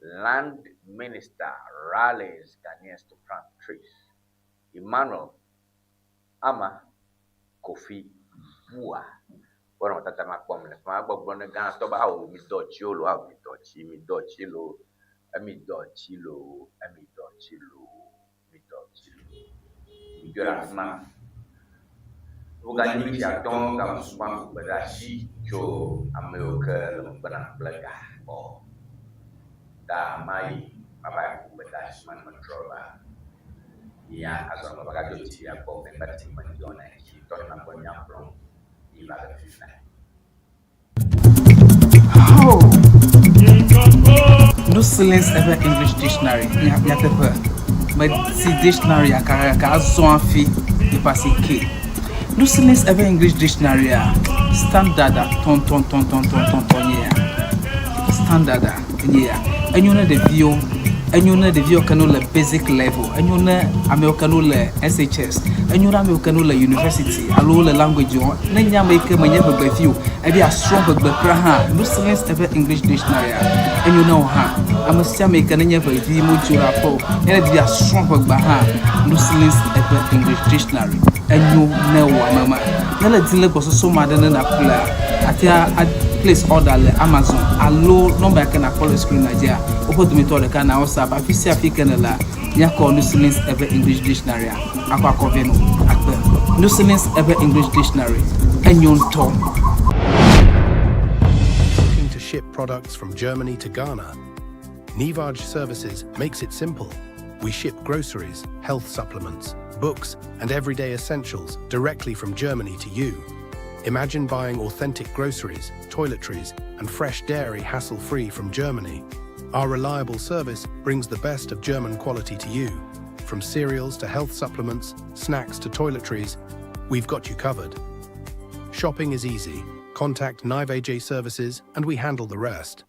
Land Minister rallies Ghanaians to plant trees. Emmanuel Ama Kofi Bua. Bueno, tata makwamne. Magbo blonde gan stoba how mi dochilo, how mi dochilo. Mi dorasma. Ugani ya ton ka musuma badashi jo ameoka bana blaga o. Da mai baba badashi man controller. Ya azon baga jo ti ya ko member team man dona ki to na ko nyam from ila da fina. No silence ever English dictionary. Ya pepe. But si dictionary aka azon fi di pasi K. No silence ever English dictionary standard ton yeah. Standard yeah. And you know the view. And you know the view can the basic level. And you know American SHS. And you know American university. Allo the language you want. Nanya make a manyaba view. And be a strong background. No silence ever English dictionary. And you know I'm a make a nanya view mujura po. And be a strong background. No silence ever English dictionary. And you know mama. Nala dile boso so madana na kula. Atia place order le Amazon. Allo number can follow screen Nigeria. Opo to me to the can also ba fi African la. Nya call no silence ever English dictionary. Akwa koveno akbe. No silence ever English dictionary. And you talk. Looking to ship products from Germany to Ghana? Nivaj Services makes it simple. We ship groceries, health supplements, books, and everyday essentials directly from Germany to you. Imagine buying authentic groceries, toiletries, and fresh dairy hassle-free from Germany. Our reliable service brings the best of German quality to you. From cereals to health supplements, snacks to toiletries, we've got you covered. Shopping is easy. Contact Nivaj Services and we handle the rest.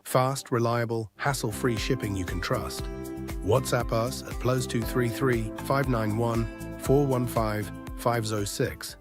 Fast, reliable, hassle-free shipping you can trust. WhatsApp us at +233 591 415 506.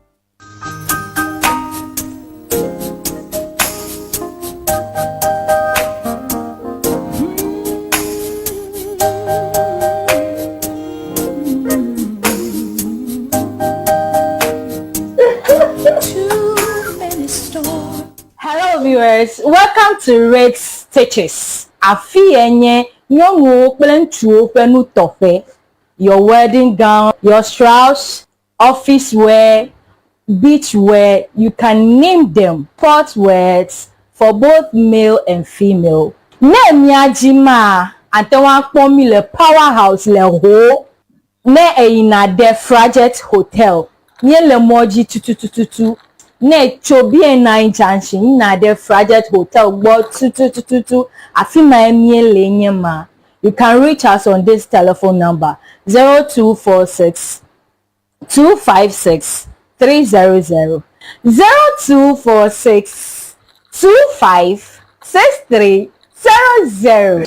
Hello viewers, welcome to Rex Stitches. Afienye nyongo kple penu tofe. Your wedding gown, your strauss, office wear, beach wear, you can name them. Sport wears for both male and female. Ne miajima antewa kpomi le powerhouse le ho. Ne ina de Frajet Hotel. Nye le moji tututututu. Ne chobi na junction na de Frajet Hotel gbo tututututu. Afima emie le nyema. You can reach us on this telephone number 0246 256 300 0246 2563 00.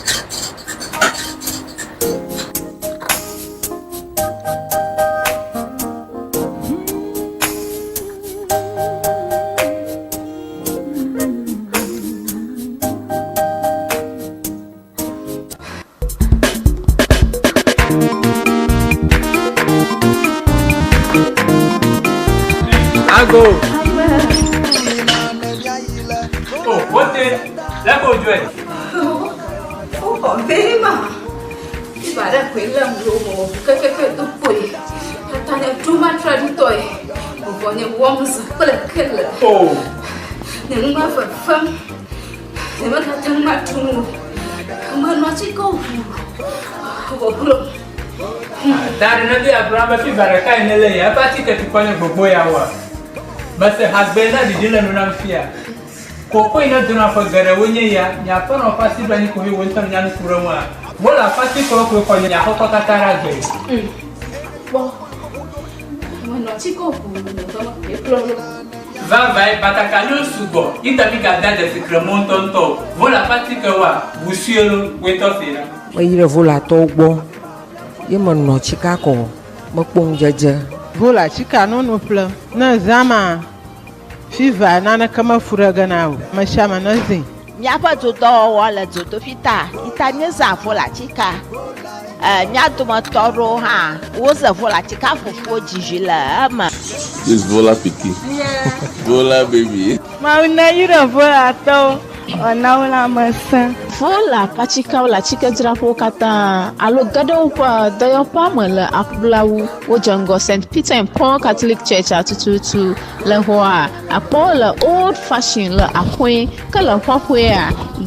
go. Oh, what the? Let go, Joy. Oh, very much. If I don't quit them, go to Boye. Tanya too much ready toy. When you warm killer. Oh, the mother for fun. The mother tell my two. Come on, not to go. that another Abraham fi baraka in LA. I party to Panya for Boye. But the husband that didn't run fear. Koko ina duna for Ewenyigba, ya pano pasi bani ko wi wontam nyane furama. Bola pasi ko ko nya hoko katara gbe. Bo. Mo no ti ko ku no e plolo. Va vai batakalo sugo. Ita bi gada de fikremon tonto. Bola pasi ko wa busielo weto fina. Mo yire vola to gbo. Ye mo no chika ko mo pon jeje. Vola chika no ple. Na zama. Fiva nana kama furaga nawo. Mashama nazi. Miapa toto wala toto fita. Itanye za vola chika. Miatu matoro ha. Woza vola chika fufu jijila ama. This Vola Piki. Yeah. Vola baby. Mauna yura vola to. Ona wala masa. Vola pachika wala chika drapo kata. Alo gado pa doyo pa mala akblawu. Wojango St. Peter and Paul Catholic Church atututu. Le hoa. Apo la old fashion la akwe. Kala hwahwe.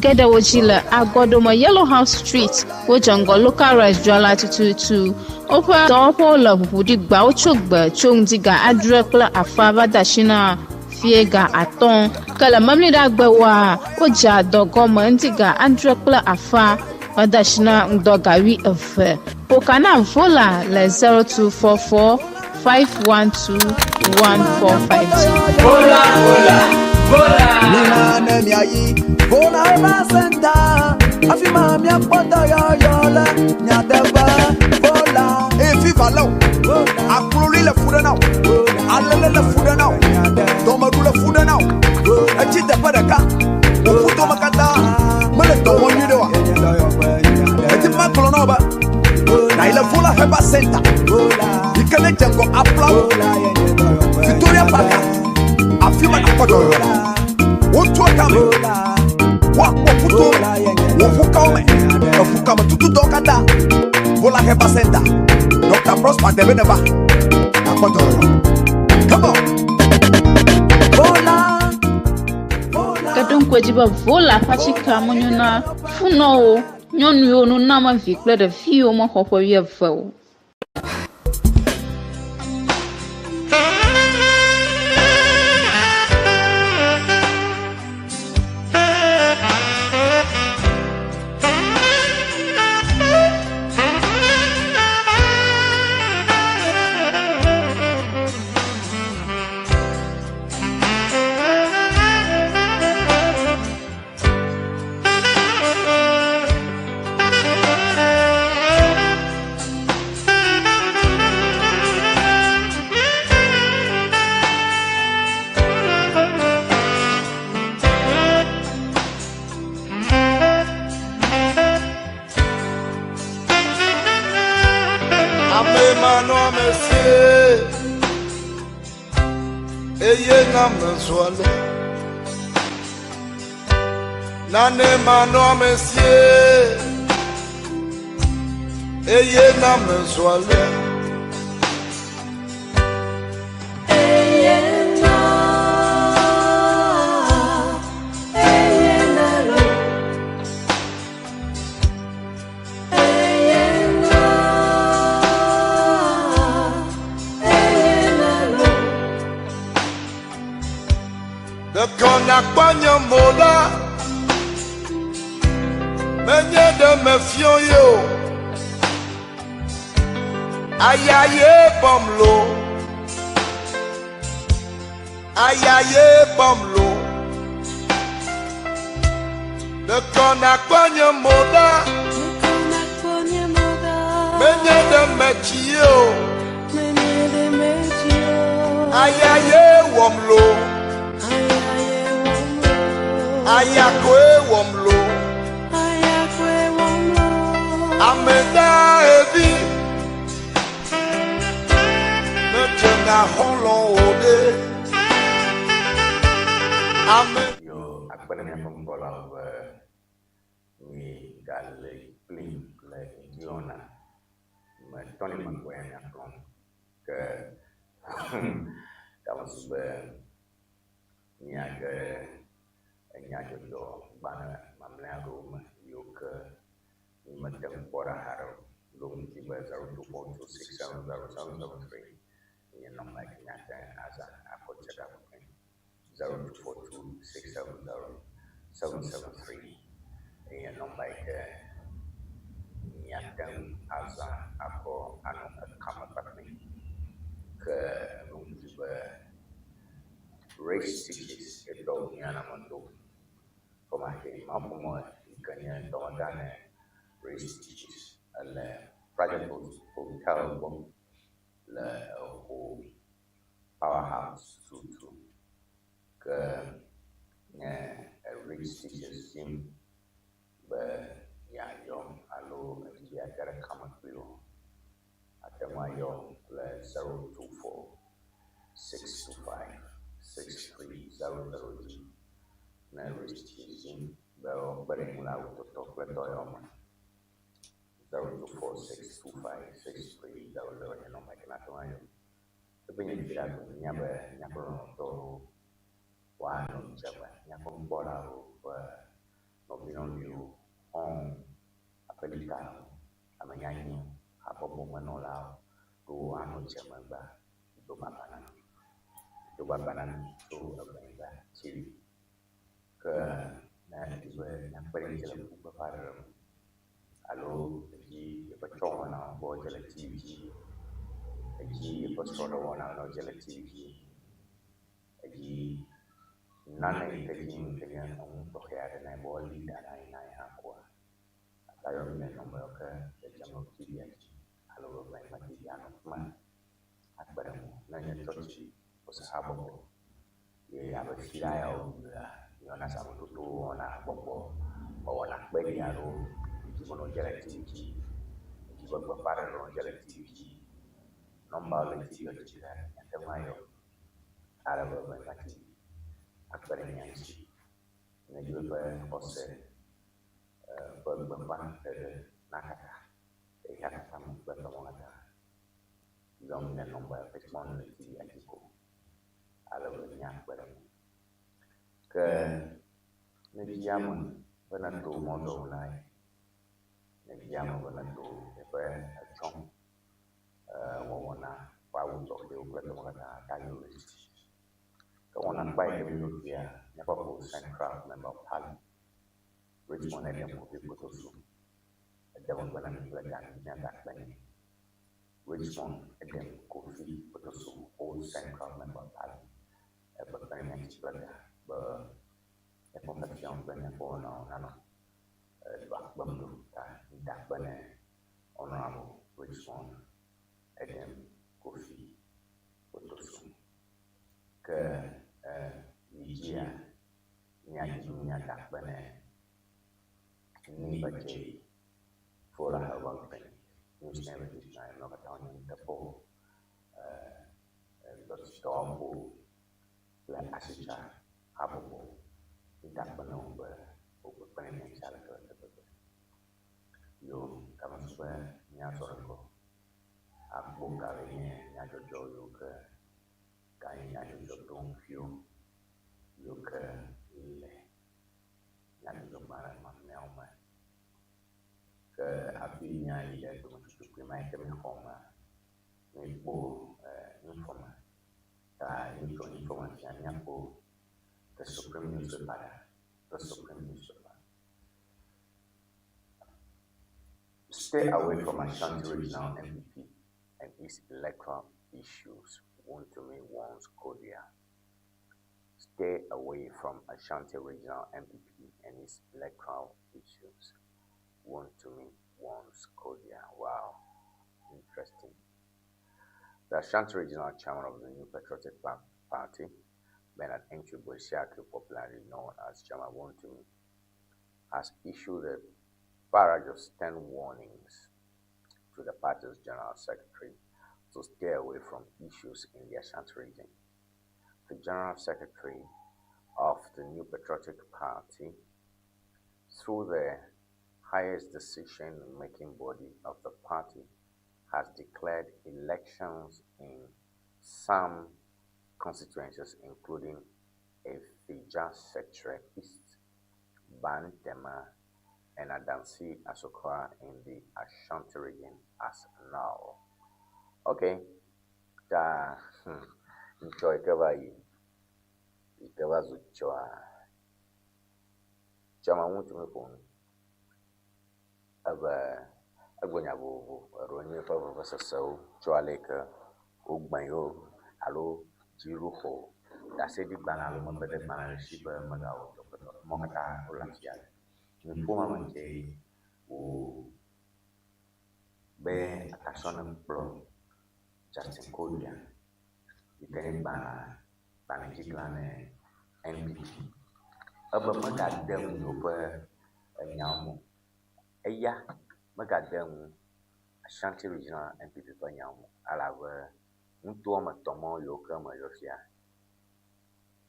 Gada wojila agodoma Yellow House Street. Wojango local restaurant atututu. Opa dopo la budi gba ochogba chongdiga adrekla afaba dashina. Fiega aton kala mamli da gbewa oja dogo mandiga andrekla afa odashina ndogawi efe pokana vola le 0244 512 1450 Vola Nina nemi ayi Vola eba senta Afima mi apoda yo le Nyadeba Vola Efi valo Akulori le fude now Alele le fude now Domaru le fude now Echi tepe deka Ofuto makata Mele tomo nyidewa Eti makolo no ba Na ile Vola eba senta Ikele jengo aplau Victoria Baka Afima apoda yo Otu akame Waputo Wafukame Wafukame tutu dokada Vola heba senta Dr. Prosper Debeneva Come on Vola kadon kwajiba vola pachika monyuna funo nyonu yo no nama vikle de fio mo hopo ye fo Nane mano monsieur Eye na menzwale De konakwanyo mola Menye de me fion yo Ayaye bomlo Ayaye bomlo De konakwanyo mola Menye de me chio Ayaye womlo Ayakwe womlo Amenda evi Ne tena holon ode Amen. Yo, I put in from Bola we got Ŋdi Wɔna, my Tony McGuire from that was Nyaga and Yajo Banner, Mamla Room, Yoke, Madam Bora Harrow, Loom Timber 0242670773. You know, like Nyaga as I put check out 0242670773. You know, like Nyaga as I call and come up with me. Race teachers, a dog Yanamondo. For my game, Mapumo, Ganyan, Domadane, race teachers, and Project Hotel, Powerhouse, race teachers, Jim, but yeah, young, hello, and yeah, got a common view. At the Mayo, 024 625 6300. Never teaching, though, but in loud to talk with Toyoma 024 625 6300. You know, my canatoyo. The being never to one Java, Yapon Bora, no beyond you, home, a pelican, a manyan, a woman all out, go on Java, do Banana, to a banana, chili. That is where I'm putting the father. Hello, the patrol now, boy, the TV. A patrol one out of the TV. None of the king again on the head and I boil it that I have. I remember the general TV. Hello, my man. At Baram, Church was a harbor. You have a file. Yana sama tutu wana bobo wana begi aro kibono jela TV kibono para no jela TV nomba le TV jela yatamayo arabo mati akbare nyanchi na juwe ose bamba nakata yakata tamu bamba mongata yom na nomba pekmon le TV atiko arabo nyakbare Nijam Venato Mondo Nai Nijam Venato a chong Wɔna Paul of the Oklahoma Taylorist. The one and by the European Never Central Member of Parliament, Richmond and Potosu, a devil when I'm Planning. Richmond and then Kofi Potosu, old Central Member of Parliament, a Parliament brother. La confection bene buono hanno bambu da bene onorable Richmond Edem Kofi Potosu che vigia nya da bene ni baje for a one thing news never did I know that on the po the storm la asicha Habobo, that Banova, over Penny Salad. You come and swear, Yasorako, Abukari, Yajo Yoke, Guy Yajo Don't Few, Yoke, Yajo Maraman Nelma. Abinia, you to remind them home, with Bo, informer. You can information, Yapo. The Supreme Newspaper, the Supreme Newspaper. Stay away from Ashanti Regional MPP and its electoral issues. Want to me once cordial. Stay away from Ashanti Regional MPP and its electoral issues. Want to me once cordial. Wow, interesting. The Ashanti Regional Chairman of the New Patriotic Party, Bernard Enchu Boye, popularly known as Chama Wontumi, has issued a barrage of 10 warnings to the party's General Secretary to stay away from issues in the Ashanti region. The General Secretary of the New Patriotic Party through the highest decision-making body of the party has declared elections in some constituencies, including Efija Sector East, Bantema, and Adansi Asokwa in the Ashanti region as now. Okay, enjoy Kavayi. Ikawazu chama muito me phone. Aba agbonya bo ronye fa fa sasau choaleka ogbanyo alo jiruho da se di bana lo mabede bana shiba magawo to mokata olasia ni poma manche o be atasona pro Justin Kodia ikene bana jiklane NPP aba magadam no pa nyamu eya magadam Ashanti Regional NPP pa nyamu alawa nto ma tomo yo kama yo fia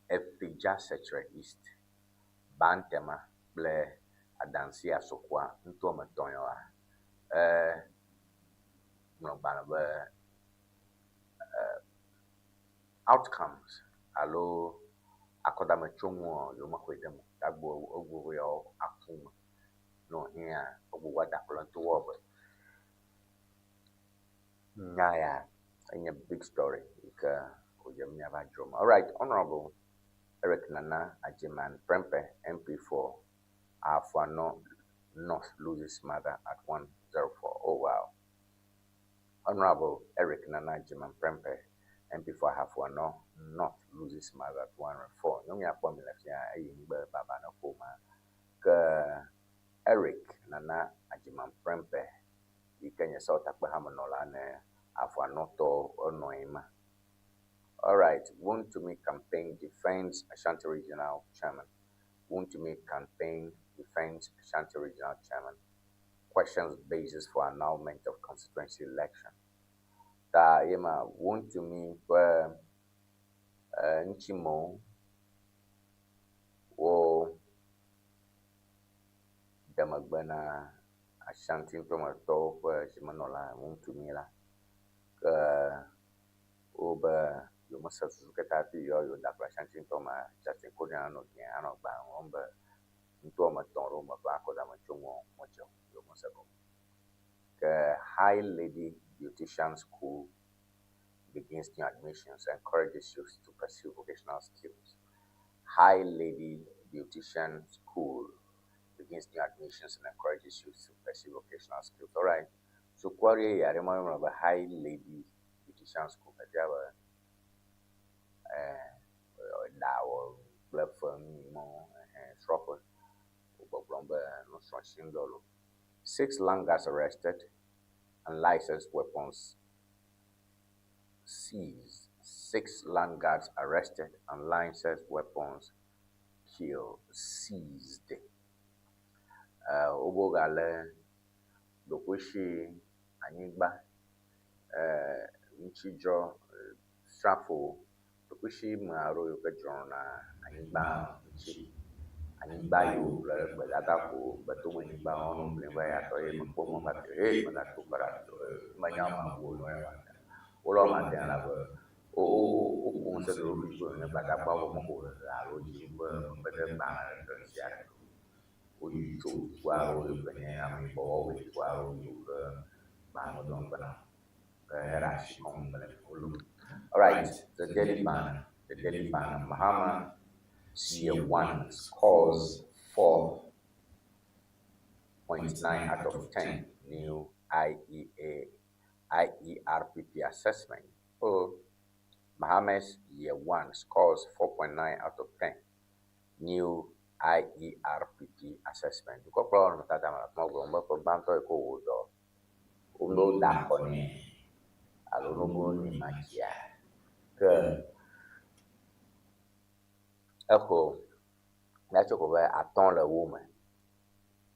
Efija Sector East Bantema ble Adansi Asokwa nto ma tonyo no bana ba outcomes alo akodama chomo yo makwedem agbo ogbo yo apuma no here ogbo wada planto wob nyaya in a big story ka ojamnya ba drama. All right, Honorable Eric Nana Ajiman Prempe MP4 Afano North loses mother at 104. Oh wow. Honorable Eric Nana Ajiman Prempe MP4 Afano North loses mother at 104. Nyong ya kwa milafia Ewenyigba baba na koma ka Eric Nana Ajiman Prempe ikenya sauta kwa hamanola ne Afano to onoima. All right, want to make campaign defense Ashanti Regional Chairman. Want to make campaign defense Ashanti Regional Chairman. Questions basis for annulment of constituency election. Ta yema want to make nchimo o damagbana Ashanti promoto kwa shimanola want to me la oba yo masa sukata ti yo da Ashanti toma Justin Kodia no gen ano ba omba nto ma tonro ma ba ko da ma chomo mojo yo masa go the High Lady Beautician School begins new admissions and encourages youth to pursue vocational skills. High Lady Beautician School begins new admissions and encourages youth to pursue vocational skills. All right. So, query I remember of a High Lady Beautician School. Now, platform, Stropper, no 6 langers arrested and licensed weapons seized. 6 land guards arrested and licensed weapons seized. Obogale Dokushi Ŋdianyigba Nchijo Strafo Dokushi Maro Yokajona Ŋdianyigba Nchi Ŋdianyigba yo Badako Batumo Ŋdianyigba on Mlemba ya toye Mpomo Bakere Manatu Barato Manyama Wono Olo Matana o consegue o ne Badaba Mo Alo Jimba Badaba Sia o to wow the ami bo wow you Bangodon Bana Rashi all right, the Daily Ban Mahama C1 scores 4.9 out of 10 new IERPP assessment. Oh, Mahames Year 1 scores 4.9 out of 10 new IERPP assessment. The couple of Tata Mogomba for Banto Eco Uno Dakone Alonobo Nimakia. Echo, that's over attend the woman.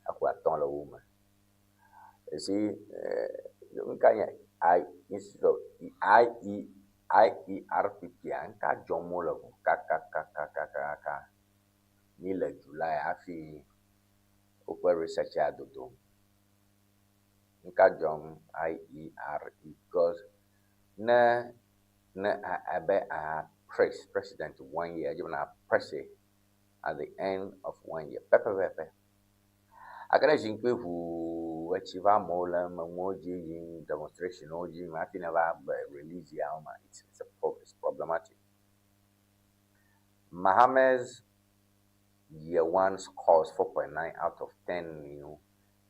Echo attend the woman. You see, instead of IERPP, and Jomola, ni le July afi open research adodo nka jom IER because na abe a president 1 year given a press at the end of 1 year pepe akara jinkwe hu achieve mola moji in demonstration oji mati never release ya it's problematic. Mohammed's year 1 scores 4.9 out of 10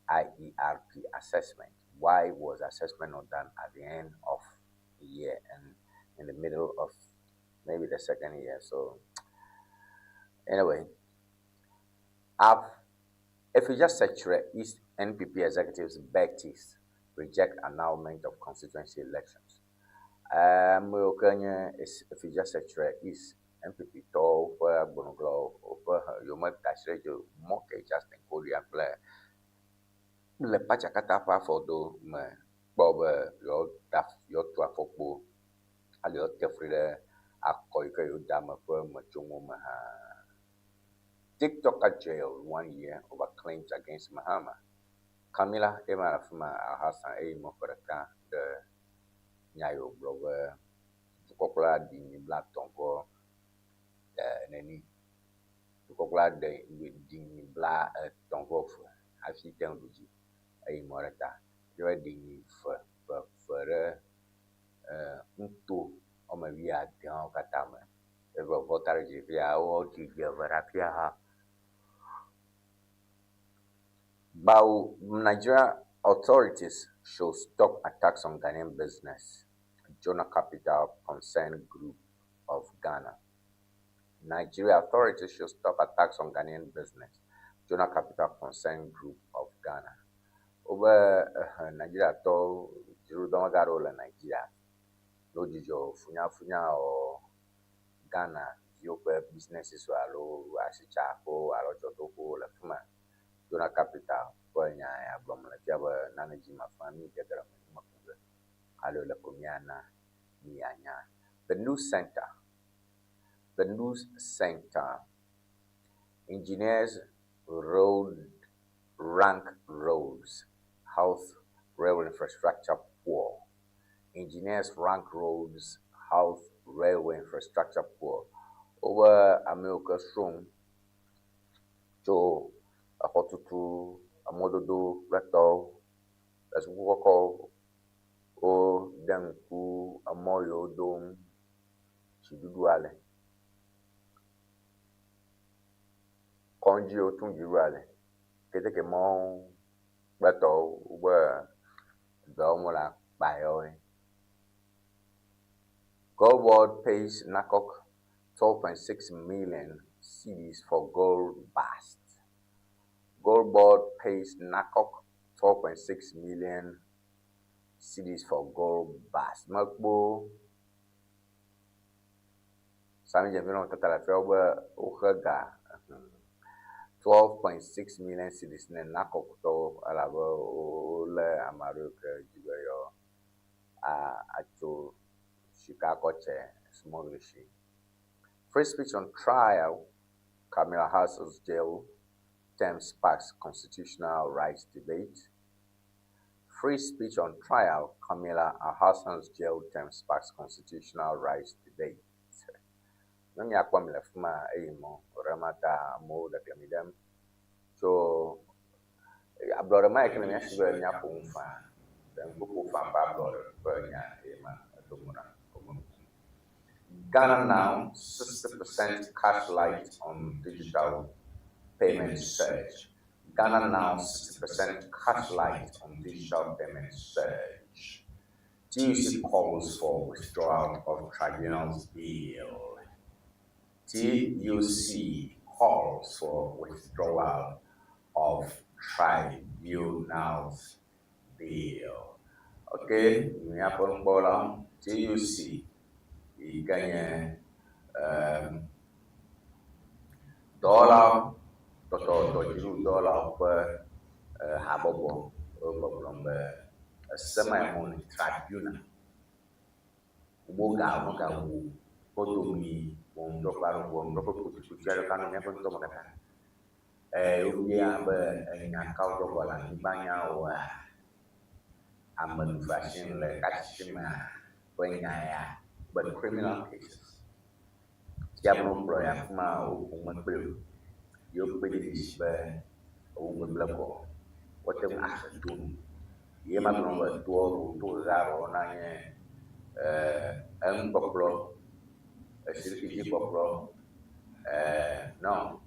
IERP assessment. Why was assessment not done at the end of the year and in the middle of maybe the second year? So anyway, if you just search East NPP executives Bectis reject annulment of constituency elections. If you just search East NPP to for Bonoglo for you might actually mock Justin Korea play. Le pachakata pa for do me bob your twafoko alio tefride akoika you dama for machumo maha. TikTok at jail 1 year over claims against Mahama. Camila Emma Fuma Hassan Amos for the Nyayo blogger Cocola Dini Black Tonko Neni Cocola Dini Black Tonko I see Tenguji a morata. You are dini for Unto or maybe a Tian Katama. The voter Jivia or Jivia Verapia. But Nigeria authorities should stop attacks on Ghanaian business. Jonah Capital Concerned Group of Ghana. Nigeria authorities should stop attacks on Ghanaian business. Jonah Capital Concerned Group of Ghana. Over Nigeria to Jirudongaro la Nigeria. No jijo funya or Ghana. Yope businesses alo asichako alo jotoko la fuma. Jonah Capital Boya Bromla Java Nanajima Family Gathering Alo La Kumiana Nianya. The news center engineers rank roads, health, railway infrastructure poor. Engineers rank roads, health, railway infrastructure poor. Over America's room, so a hotutu, a mododo, rectal, as woko, o denku, a moyo dome, chiduale. Konji o tungiruale, keteke mon, rectal, were domola bayoe. Gold Board pays NACOC 12.6 million cedis for gold bust. Gold Board pays NACOC 12.6 million cedis for gold bust. Makbo Sami Javino Tatalafelba Ohaga 12.6 million cedis ne NACOC to Alaba Ole Amaruka Jigayo Acho Chicago Smoglishi. Free speech on trial, Kamala Harris's jail term sparks constitutional rights debate. Free speech on trial, Kamala Harris's jail term sparks constitutional rights debate. Nami akwa milefuma eimo ramata mo da kemidem. So ablorema ekene yashwe nya kumfa. Den buku fa ba nya ema domuna. Ghana now 60% cash light on digital payment surge. Ghana now 60% cash light on digital payment surge. TUC calls for withdrawal of tribunal's bill. TUC calls for withdrawal of tribunal's bill. Okay, we have on TUC. Y gagne dollar $1 per habobo semi-money tribunal. Boga wu potomi won dokaro won dokoro kuchara kanu nya pon to makata Ubia be nya kauto bola ni banya wa amen fashion le kachima ya but criminal cases. Jabno bro ya kuma umekbel. Yo bedi disbe umeblako. Wotem asadun. Yema nomba to zaro na nye poplo sirkiji poplo no.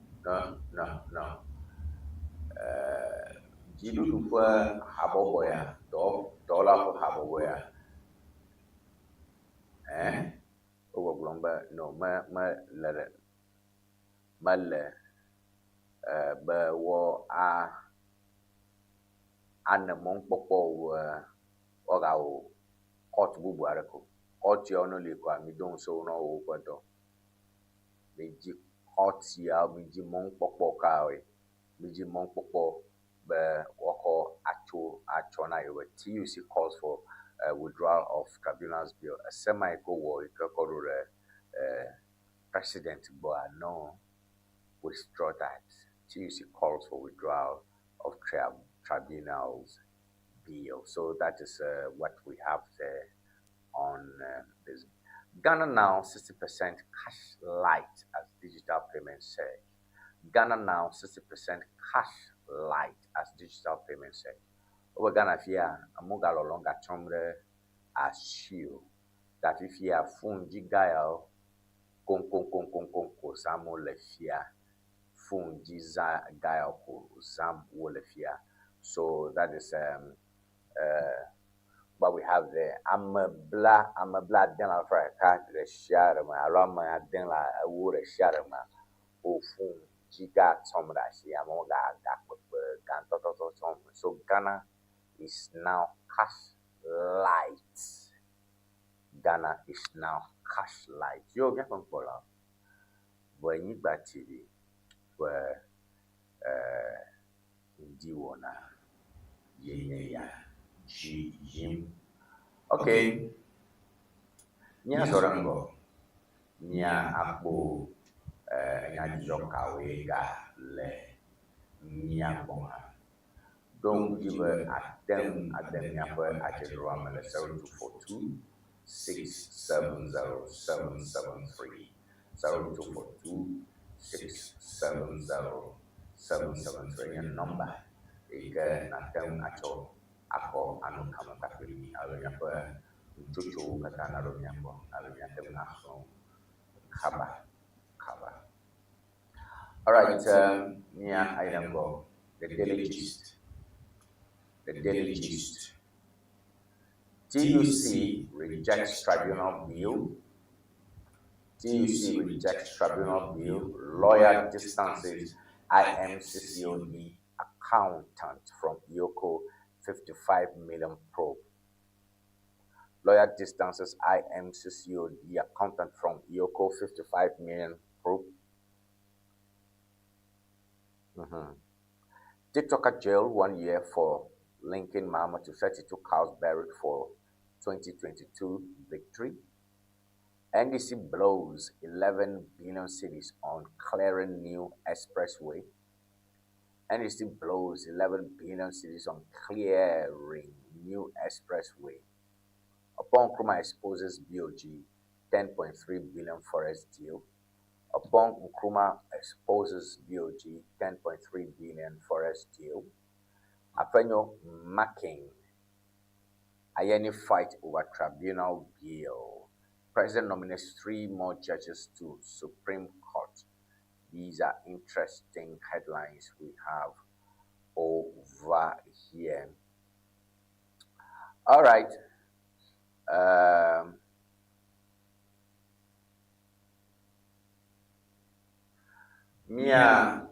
Jidu kwa haboboya dola ko haboboya owo glomba no ma le be wo an mon popo o ga o court bubu areko court yo no le kwa mi don so no o gbodo meji court ya meji mon popo ka we meji mon popo be wako acho na yo TUC calls for withdrawal of tribunal's bill a semi go war ikorore president but no withdraw that. TUC calls for withdrawal of tribunal's bill. So that is what we have there on this. Ghana now 60% cash light as digital payment surge. Ghana now 60% cash light as digital payment surge. Over Ghana here, amugalo longa chomre assure that if you have phone gigayo kon samo lefia phone giza gayo ko zam wo lefia. So that is what we have there. I'm a black den la fraka the share ma alama den la wo the share ma o phone giga tomra shi amoga gan to. So Ghana is now cash light. Ghana is now cash light. Yo bien comme voilà. Ewenyigba TV where Ŋdi Wɔna ya jim. Okay. Nya sorango. Nya akpo nya jokawe ga le nya bonga. Don't give at them for Achidram and 0242 670 773 0242 670 773 and number. Again, at them at all. Ako anu kamu takwi alunya per cucu kata alunya tem langsung kaba. All right, Nia item go the daily gist. TUC rejects tribunal bill. TUC rejects tribunal bill. Lawyer distances IMCCOD accountant from Yoko 55 million probe. Lawyer distances IMCCOD accountant from Yoko 55 million probe. TikToker jail 1 year for linking Mama to 32 cows buried for 2022 victory. NDC blows 11 billion cities on clearing new expressway. NDC blows 11 billion cities on clearing new expressway. Upon Nkrumah exposes BOG 10.3 billion forest deal. Upon Nkrumah exposes BOG 10.3 billion forest deal. Afenyo marking Ayeni fight over tribunal bill. President nominates 3 more judges to Supreme Court. These are interesting headlines we have over here. All right. Mia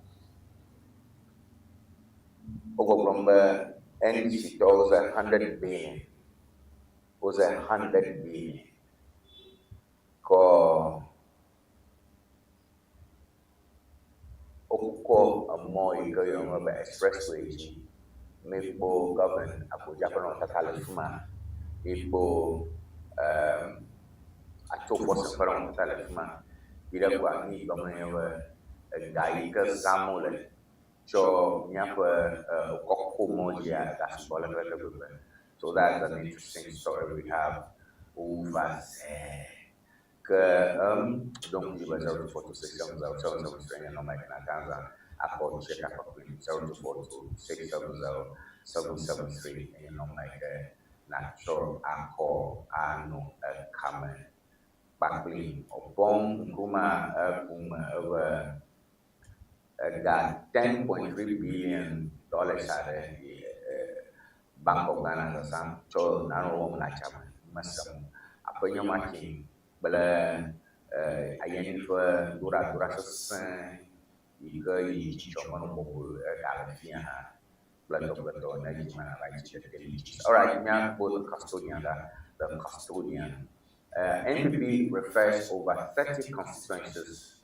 Ogomba NDC was 100 billion. Was 100 billion. Ko Oko a more eager expressway. Maybo government Abuja no Takalifuma. Maybo a top was a from Takalifuma. Ida Guani government Gaiga Samuel cho miape kokomoja that's so that's an interesting story we have over there. Donc, je vais 024267077 no mic na Gaza. I call check up 02426707773 and no mic na sure I call ano come backling upon kuma over got $10.3 billion at the Bank of Ghana or some cho nano na chama masam apa yang makin bala ayen for dura sa iga yi choma no bobo alafia blood na jima right all right nya both custodian the custodian NPP refers over 30 constituencies.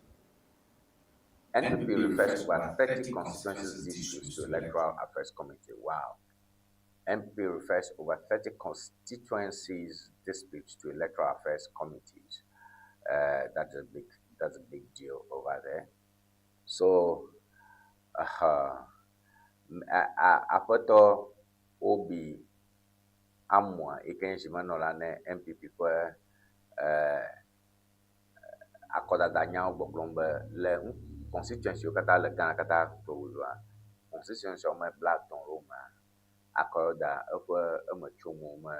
NPP refers over 30 constituencies districts to Electoral Affairs Committee. Wow. NPP refers over 30 constituencies disputes to Electoral Affairs Committees. That's a big deal over there. So, apoto obi amwa ikenjimanola ne NPP kwa akoda danya boglombe le constituency kata le Ghana kata proulwa constituency o me black ton roma akoda amachumu ma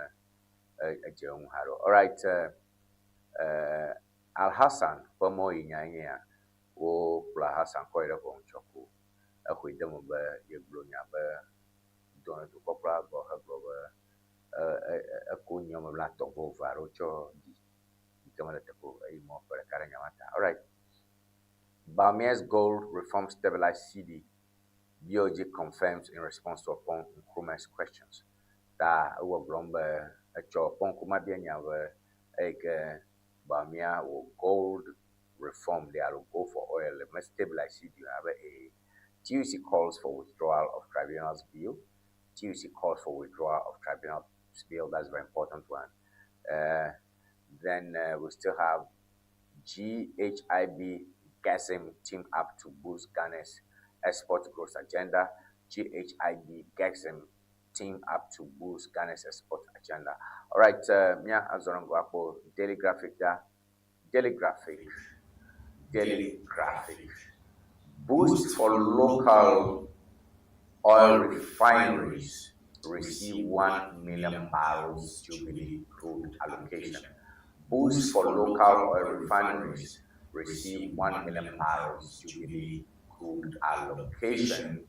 ejeun haro. All right, Al Hassan pomo inyanya o pla Hassan ko ire ko nchoku akwidemo be yeglonya be don to kopla go habo akunyoma black ton go varo cho di kamala teko ay mo para karanya mata. All right, Bamia's gold reform stabilized CD. BOG confirms in response to upon Nkrumah's questions that our blomba a chop on Kumabianya were a Bamia will gold reform. They will go for oil. Let me stabilize CD. Have a TUC calls for withdrawal of tribunal's bill. TUC calls for withdrawal of tribunal's bill. That's a very important one. Then we still have GHIB GASM team up to boost Ghana's export growth agenda. GHIB GASM team up to boost Ghana's export agenda. All right, Mia Azorango Apo Daily Graphic. Boost for local oil refineries receive 1 million barrels Jubilee crude allocation. Boost for local oil refineries receive 1 million barrels Jubilee crude allocation.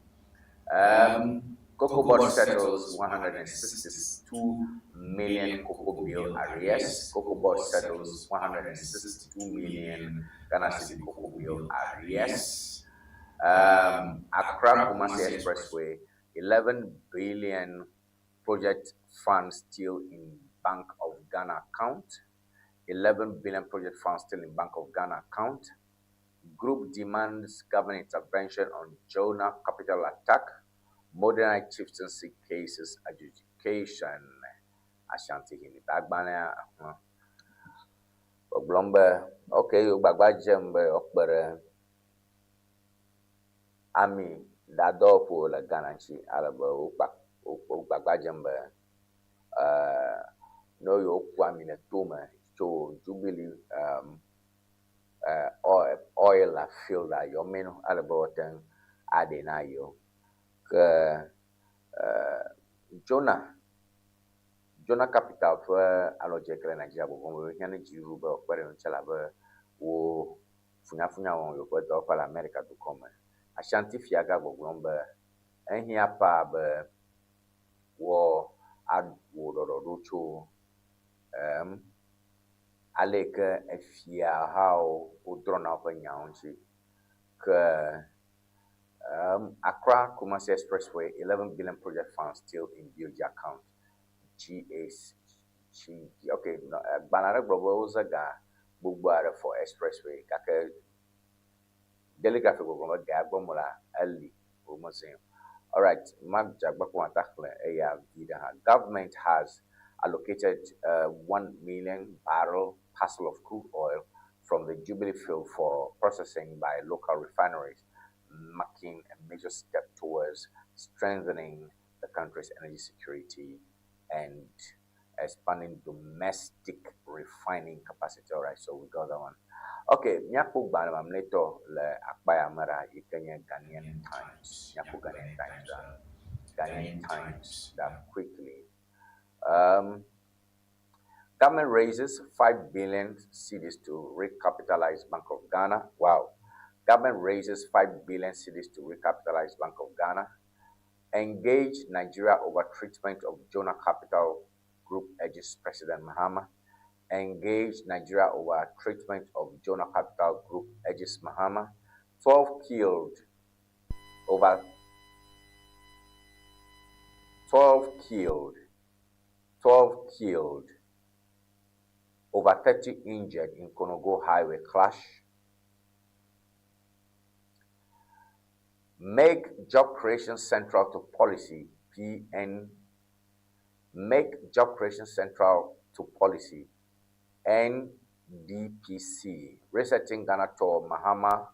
Cocoa Board settles 162 million cocoa bill arrears. Cocoa Board settles 162 million Ghana City cocoa bill arrears. Accra Kumasi Expressway, 11 billion project funds still in Bank of Ghana account. 11 billion project funds still in Bank of Ghana account. Group demands government intervention on Jonah capital attack. Modernized chieftaincy cases adjudication. Ashanti hini bagbana Oblombe okay bagba jembe okbere ami dadopo la Ghana chi alabo bagba jembe no yo kwami ne toma to Jubilee oil la field la yo meno alabo ten adena yo Jonah capital for alojekle Nigeria bo we can jiru ba kwere nchala ba wo funya won yo kwa do kwa America to come Ashanti fiaga bo glomba ehia pa ba wo ad wo do cho aleke efia how odrona kwa nyaonchi ka Accra Kumasi Expressway, 11 billion project funds still in BOG account. Okay, no, Banana Global Zaga, Bugwara for Expressway, Kaka Delegraphic Goma Gabomola, Ali, Museum. All right, government has allocated 1 million barrel parcel of crude oil from the Jubilee field for processing by local refineries. marking a major step towards strengthening the country's energy security and expanding domestic refining capacity. All right, so we got that one. Okay, Nyaku Banam Neto Le Akbaya Mara Ikenya Ghanaian Times. Nyaku Ghanaian Times. Ghanaian Times that quickly. Government raises 5 billion cedis to recapitalize Bank of Ghana. Wow. Government raises 5 billion cedis to recapitalize Bank of Ghana. Engage Nigeria over treatment of Jonah Capital Group edges President Mahama. Engage Nigeria over treatment of Jonah Capital Group edges Mahama. 12 killed over 12 killed, over 30 injured in Konogo highway clash. Make job creation central to policy, Make job creation central to policy, NDPC. Resetting Ghana tour, Mahama.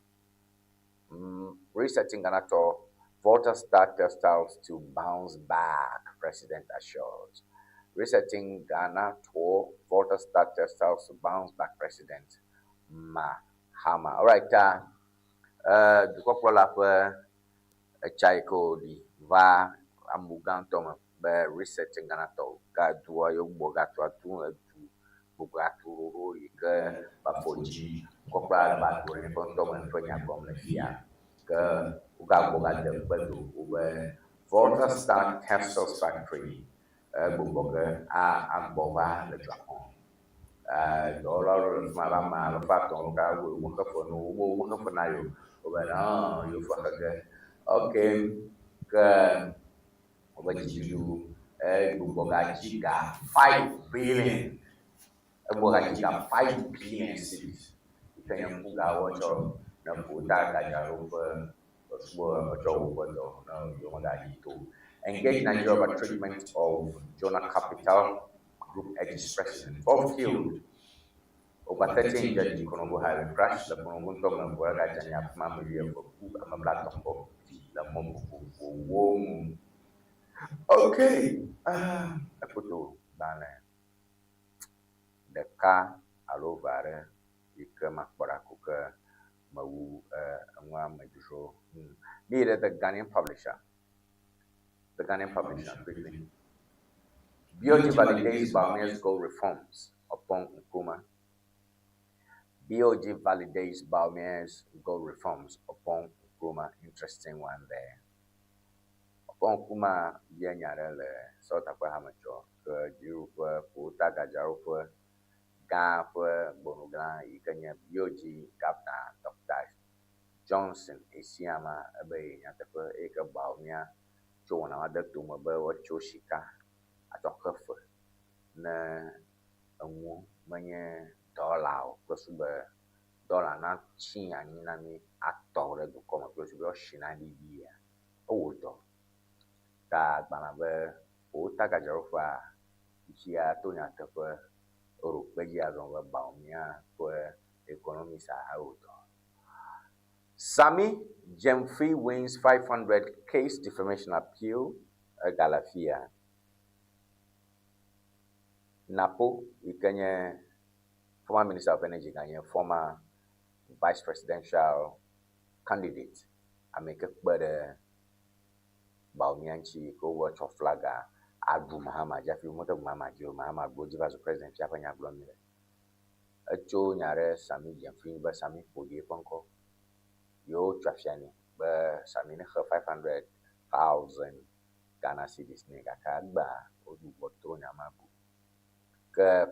Resetting Ghana tour, Volta start textiles to bounce back, President assures. Resetting Ghana tour, Volta start textiles to bounce back, President Mahama. All right, the couple of Chaiko di va amugantom be resetting Ghana tour, Gadua Yobogatua tu Bugatu Ike Bapoji, Copra Batu and Pontom and Tonya Gomlefia. Uga de Bedu, Volta Start Textiles Factory, Buboga, Ambova, the Japon. Dollar of Malama, the Faton, Wukafonayo, over you for her. Okay, over you, Buboga Chica, 5 billion. Buboga Chica, 5 billion cities. You can Puga watch out, Naputa, over. Engage Nigeria over treatment of Jonah Capital Group edges President. 12 killed, over 30 injured in Konogo highway crash. The Konogo government were at Janya family of a black of the Okay, I put to Bane. The car all over the Kamakorakuka. Needed the Ghanaian publisher. Quickly. BOG validates Baume's goal reforms upon Nkrumah. BOG validates Baume's goal reforms upon Nkrumah. Interesting one there. Upon Nkrumah, Yenyarele, South Africa, Jirupa, Puta Gajarupa. Gap Bonogran, Ikanya, BOG, Captain, Dr. Johnson, Asiama, Abbey, Yatafa, Eka Baumia, Joanna, other Tumaba, or Choshika, at a Huffer, Na Manye, Dollar, plus dollar not chin and Ninami, actor, to come across your Shinadi year. Old dog. Tag Banabe, Ota Gajarofa, Chia, Tonya Taffer. Sami Gemfrey wins 500 case defamation appeal at Galafia. Napo, Ikanye, former Minister of Energy, former vice presidential candidate, Ameka Bede Baumianchi, go watch of flagger. Abu Mahama, Jaffi Moto Mama Joe Mahama, Bojiva, the president, Japanya Blomile. A Joe Nare, Sami Jamfin, but Sami Boye Ponko. Yo Trafiani, but Sami her 500,000 Ghana cedis, Negakagba, Odu Botonia Mabu.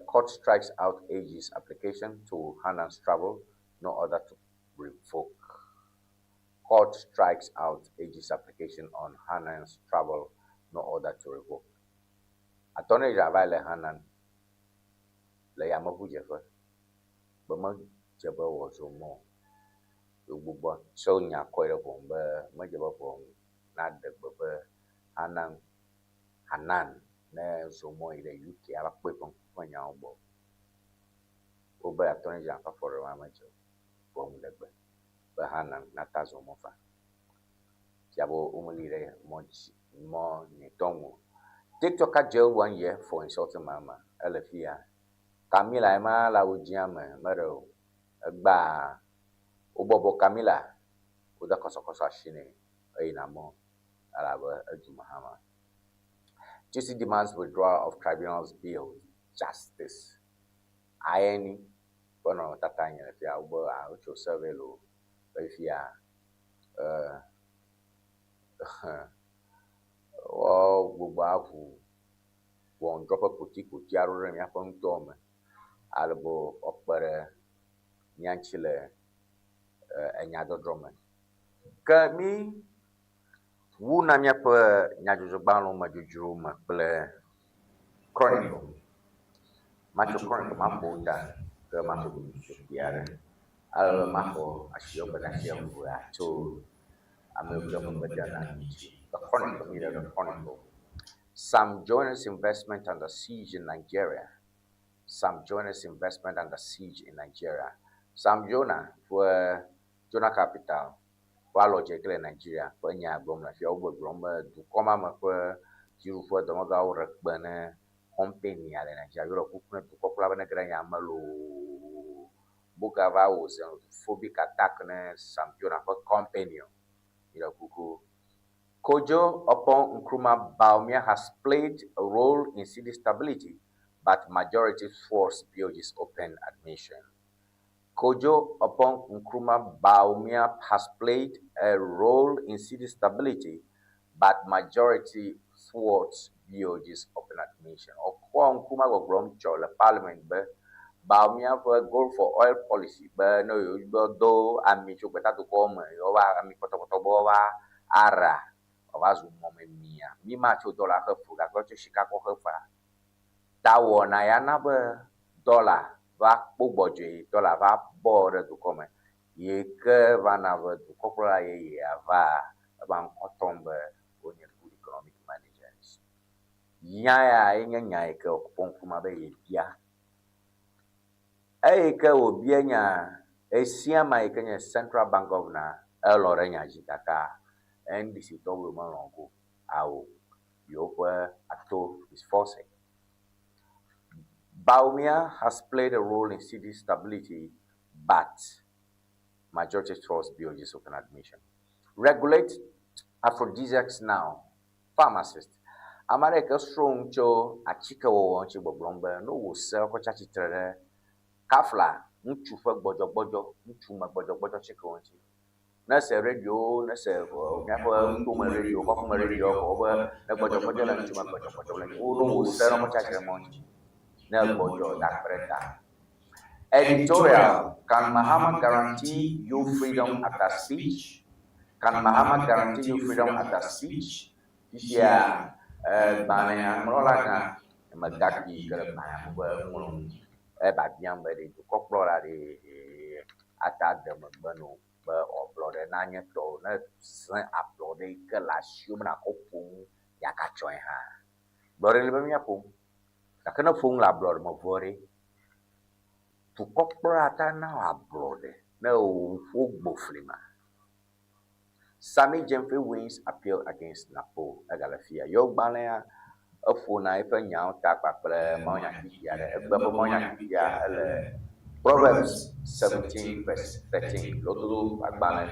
Court strikes out AG's application to Hanan's travel, no order to revoke. Court strikes out AG's application on Hanan's travel, no order to revoke. Attorney Javale Hanan Le Yamabu Jeffer, but my Jabba was so more. You bought so near quite a bomb, Majaba bomb, not the Bubba Hanan, ne so more the UK, a weapon when you are both. Over Attorney Jaffa for a manager, bomb the but Hanan, not as a mofa. Tiabo umulire mo ni tongu. TikTok jailed 1 year for insulting mama. Elefia. Camila ema la ujiame mero. Ba ubobo Camila. Uda kosokosa shine. Einamo. Alaba Ejumahama. GC demands withdrawal of tribunal's bill. Justice. Ayeni. Bueno, tatanya fia ubo a ucho survey lo. Fia gbogbo afu won drop kuti arure mi afon to me albo opere nyanchile enya dodrome ka mi wu na mi pa nyajojo gbanlo ma jujuru ma kple chronicle macho chronicle ma boda ka ma ko biare al ma ko asio bada sia bu to the Chronicle. Some joiners investment under siege in Nigeria. Some joiners investment under siege in Nigeria. Some Jonah for Jonah capital. While logically Nigeria, for any album, if you over Bromber, to come up for you for the mother or burner, company at Nigeria, you're to popular Negrania Malo. Bukava was phobic attack, some Jonah for companion. Kojo upon Nkrumah Bawumia has played a role in city stability, but majority force BOG's open admission. Kojo upon Nkrumah Bawumia has played a role in city stability, but majority thwarts BOG's open admission. Okwa Nkrumah go grom chola parliament be Bawumia for goal for oil policy, but no you do ami chuketa to come over ami kotokotobowa ara owazu mome mia mi macho dollar her food I got to Chicago her fa dawo na yana be dollar va boboje dollar va border to come ye ke vana ve to kopla ye va ban kotombe onye good economic managers yaya enya ke okpon kuma be ye bia ke obienya esia mai kenya Central Bank Governor elorenya jitaka NDC double malongo au yopa ato is forcing. Bawumia has played a role in city stability, but majority trust BOG's open admission. Regulate aphrodisiacs now. Pharmacist. America strong cho achika wo wonchi boblomba no wo sell ko chachi tere kafla nchu fa bojo nchu ma bojo chika wonchi. Na se radio na se nyako ngoma radio ko kuma radio ko ba na bojo la nchu ma bojo la no wo sell ko chachi monchi. Na bojo da preta. Editorial, can Muhammad guarantee you freedom at that speech? Can Muhammad guarantee you freedom at that speech? Yeah, Bania Molaga, Magaki, Garabaya, Mulum, Ebadiam, ready to coplora attack them, Bano, or blood and Nanya to upload a Kalashumana Opum, Yakachoiha. Blood, I cannot phone la blood, Mavori. To coprata now abroad, no football flima. Sammy Jemfrey wins appeal against Napo Agalafia. Yo Balea, a phone if a young tapa Moya Proverbs 17 verse 13. Lotu Agbale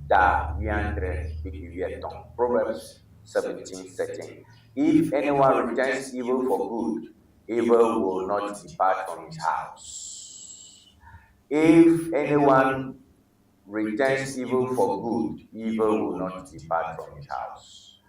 da Viandre Bigivieton. Proverbs 17:13. If anyone returns evil for good, evil will not depart from his house. If anyone returns evil for good, evil will not depart from his house.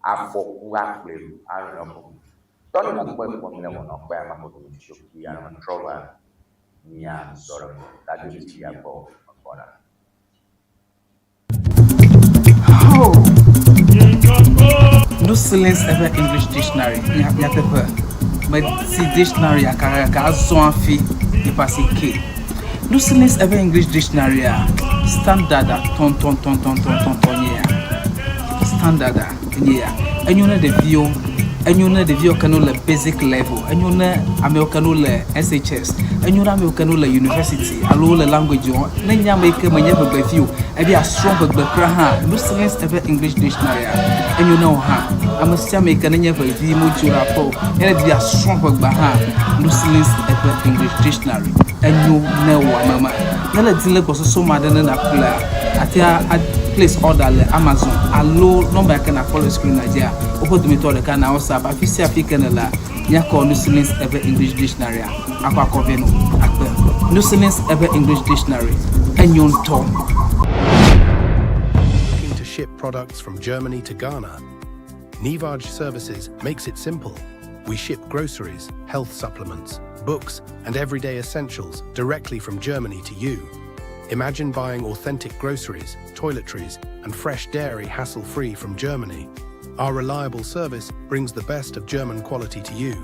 Afoku akpleru arabo toni makwe pomile wono kwa makoto mshoki ya trova nya soro tadi ya bo akora. No silence ever English dictionary. Ya pepe. But si dictionary akara ka so afi passé K. Lucilis ever English dictionary standard ton standard and you know the view. And you know the view canola basic level, and you know Americanola SHS, and you know Americanola University, a low language, then you make a maneuver by you, and be a stronger background, Lucilis ever English dictionary, and you know her. I must make a never view Mujura Po, and be a stronger behind Lucilis ever English dictionary, and you know Mama. Nella Dilla was so mad than a player. At place order le Amazon a low number can follow screen Nigeria open to me to the can now sub official African la ya call Lucilis ever English dictionary akwa koveno akpe Lucilis ever English dictionary enyon tom. Looking to ship products from Germany to Ghana? Nivaj Services makes it simple. We ship groceries, health supplements, books and everyday essentials directly from Germany to you. Imagine buying authentic groceries, toiletries, and fresh dairy hassle-free from Germany. Our reliable service brings the best of German quality to you.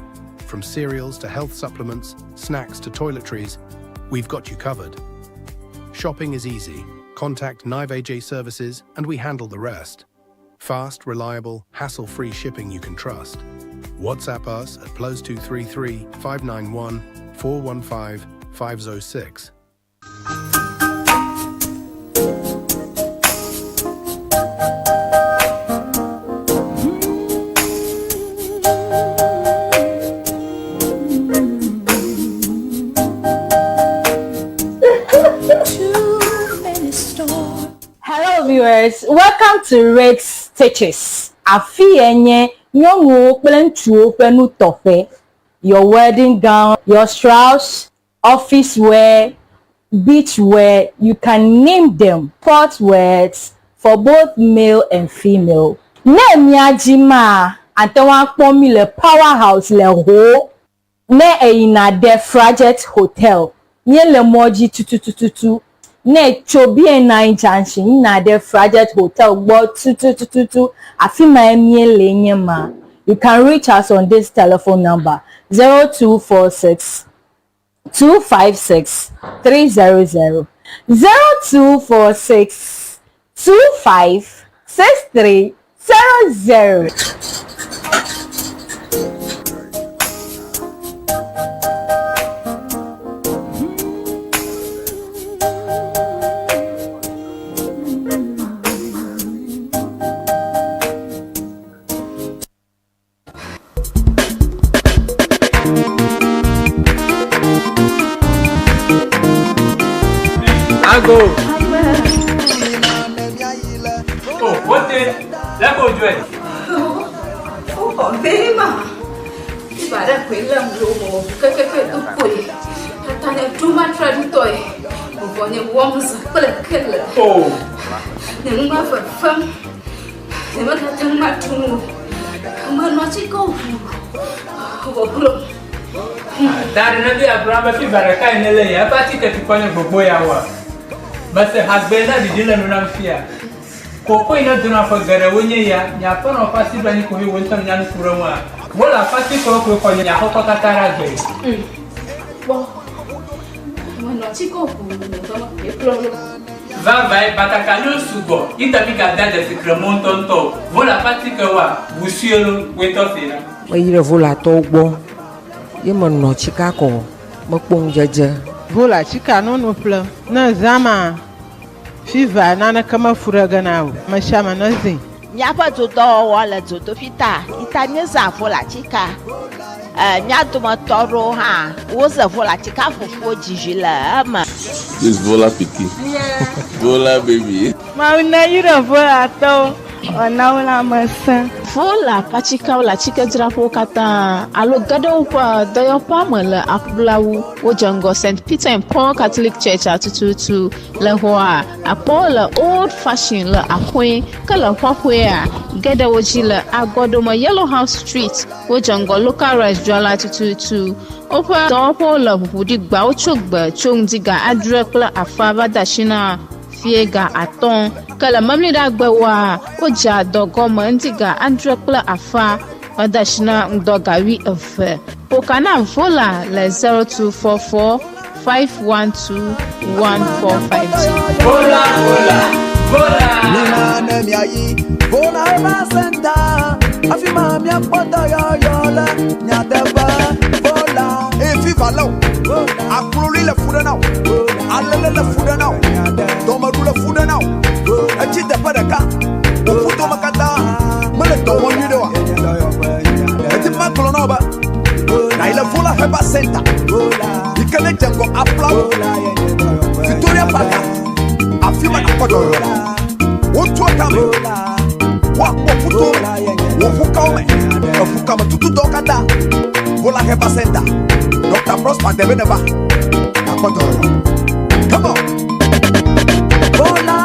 From cereals to health supplements, snacks to toiletries, we've got you covered. Shopping is easy. Contact Nivaj Services and we handle the rest. Fast, reliable, hassle-free shipping you can trust. WhatsApp us at +233 591 415 506. Hello viewers, welcome to Rex Stitches. Afienye nyongo kple penu tofe. Your wedding gown, your strauss, office wear, beach wear, you can name them. Sport wears for both male and female. Ne miajima antewa kpomi le powerhouse le ho. Ne eina de Fraget Hotel. Nye le moji tututututu. Ne chobi na junction na de Fraget Hotel gbo tututututu afima emie lenye ma. You can reach us on this telephone number 0246 256 300 0246 25 6300. Go. Oh, what the? Let go, Joy. Oh, very much. If I don't quit them, keke dupoy. Tanya too much traditoy. Upon your worms, killer. Oh, the mother for fun. The mother tell my two. Come on, not to go. that another Abraham Fibaraka in LA, a party that you call for Boye Friday. But the husband did not fear. Coco in a dinner for Ewenyigba, Yapon or Passy Banico, who went on Yan Kurama. Well, a party for Yahokatara. Well, I'm not to go. Vai, but I can use to go. In the big dad as a Cremonton top. Vola Paticawa, Busiolo, wait off here. Why you vola tobo? You man no Chicago, Mokbong Jaja. Vola chika no plan na zama fiva nana kama furaga nao mashama nazi nyapa toto wala toto fita itanye za vola chika nyato motoro ha woza vola chika fufu jijila ama this vola piki vola baby ma una yira vola to ona wala masa Vola pachika wala chika drapo kata alo gado pa doyo pamela akblawu wojango St. Peter and Paul Catholic Church atututu le hoa apola old fashioned la akwe kala kwakwe gada wojila agodoma Yellow House Street wojango local restaurant atututu opa dopo la budi gba ochogba chongdiga adrekla afaba dashina fiega aton kala mamli da gbawa oja dogoma ndiga andrekla afa odashina ndogawi of pokana vola le 0244 512-1452. Vola, vola, vola. Nina nemiayi, vola eva senta. Afima mia poto yo yola, nyateba vola. Efi valo, akululi le fuda now, alele le fuda now, domaru le fuda now. Achite padaka, ufuto makata, mele to wonyi dewa. Eti maklo no ba, na ile vola eva senta. Ikele jengo applaud, Victoria Park. Afima apoto yo. Wotu akame, wakuto, wofukaume, wofukama tutu dokata. Vola heba senta, Dr. Prosper Debeneba. Apoto yo. Come on. Vola.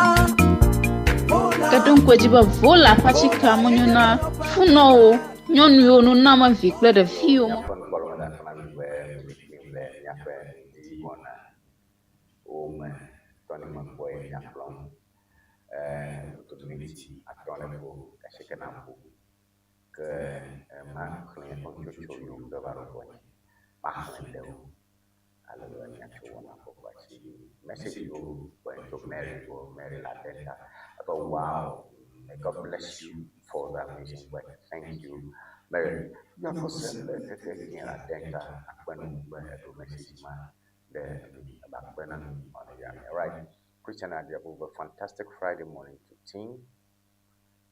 Kadon kwajiba vola pachika monyuna funo nyonu yo no nama vikle de fio. Ŋdi Wɔna ome tɔni me Boye nyakplɔm community atɔne bo kashike na bo ke ma kle onchocho yo ke baro bonye pa kle o ale nyacho Wɔna ko kwachi message yo to Mary la denta. I thought, wow, may God bless you for that amazing work. Thank you, Mary. You have sent the denta when do message man the back when on the right. Christian Adia a fantastic Friday morning to team.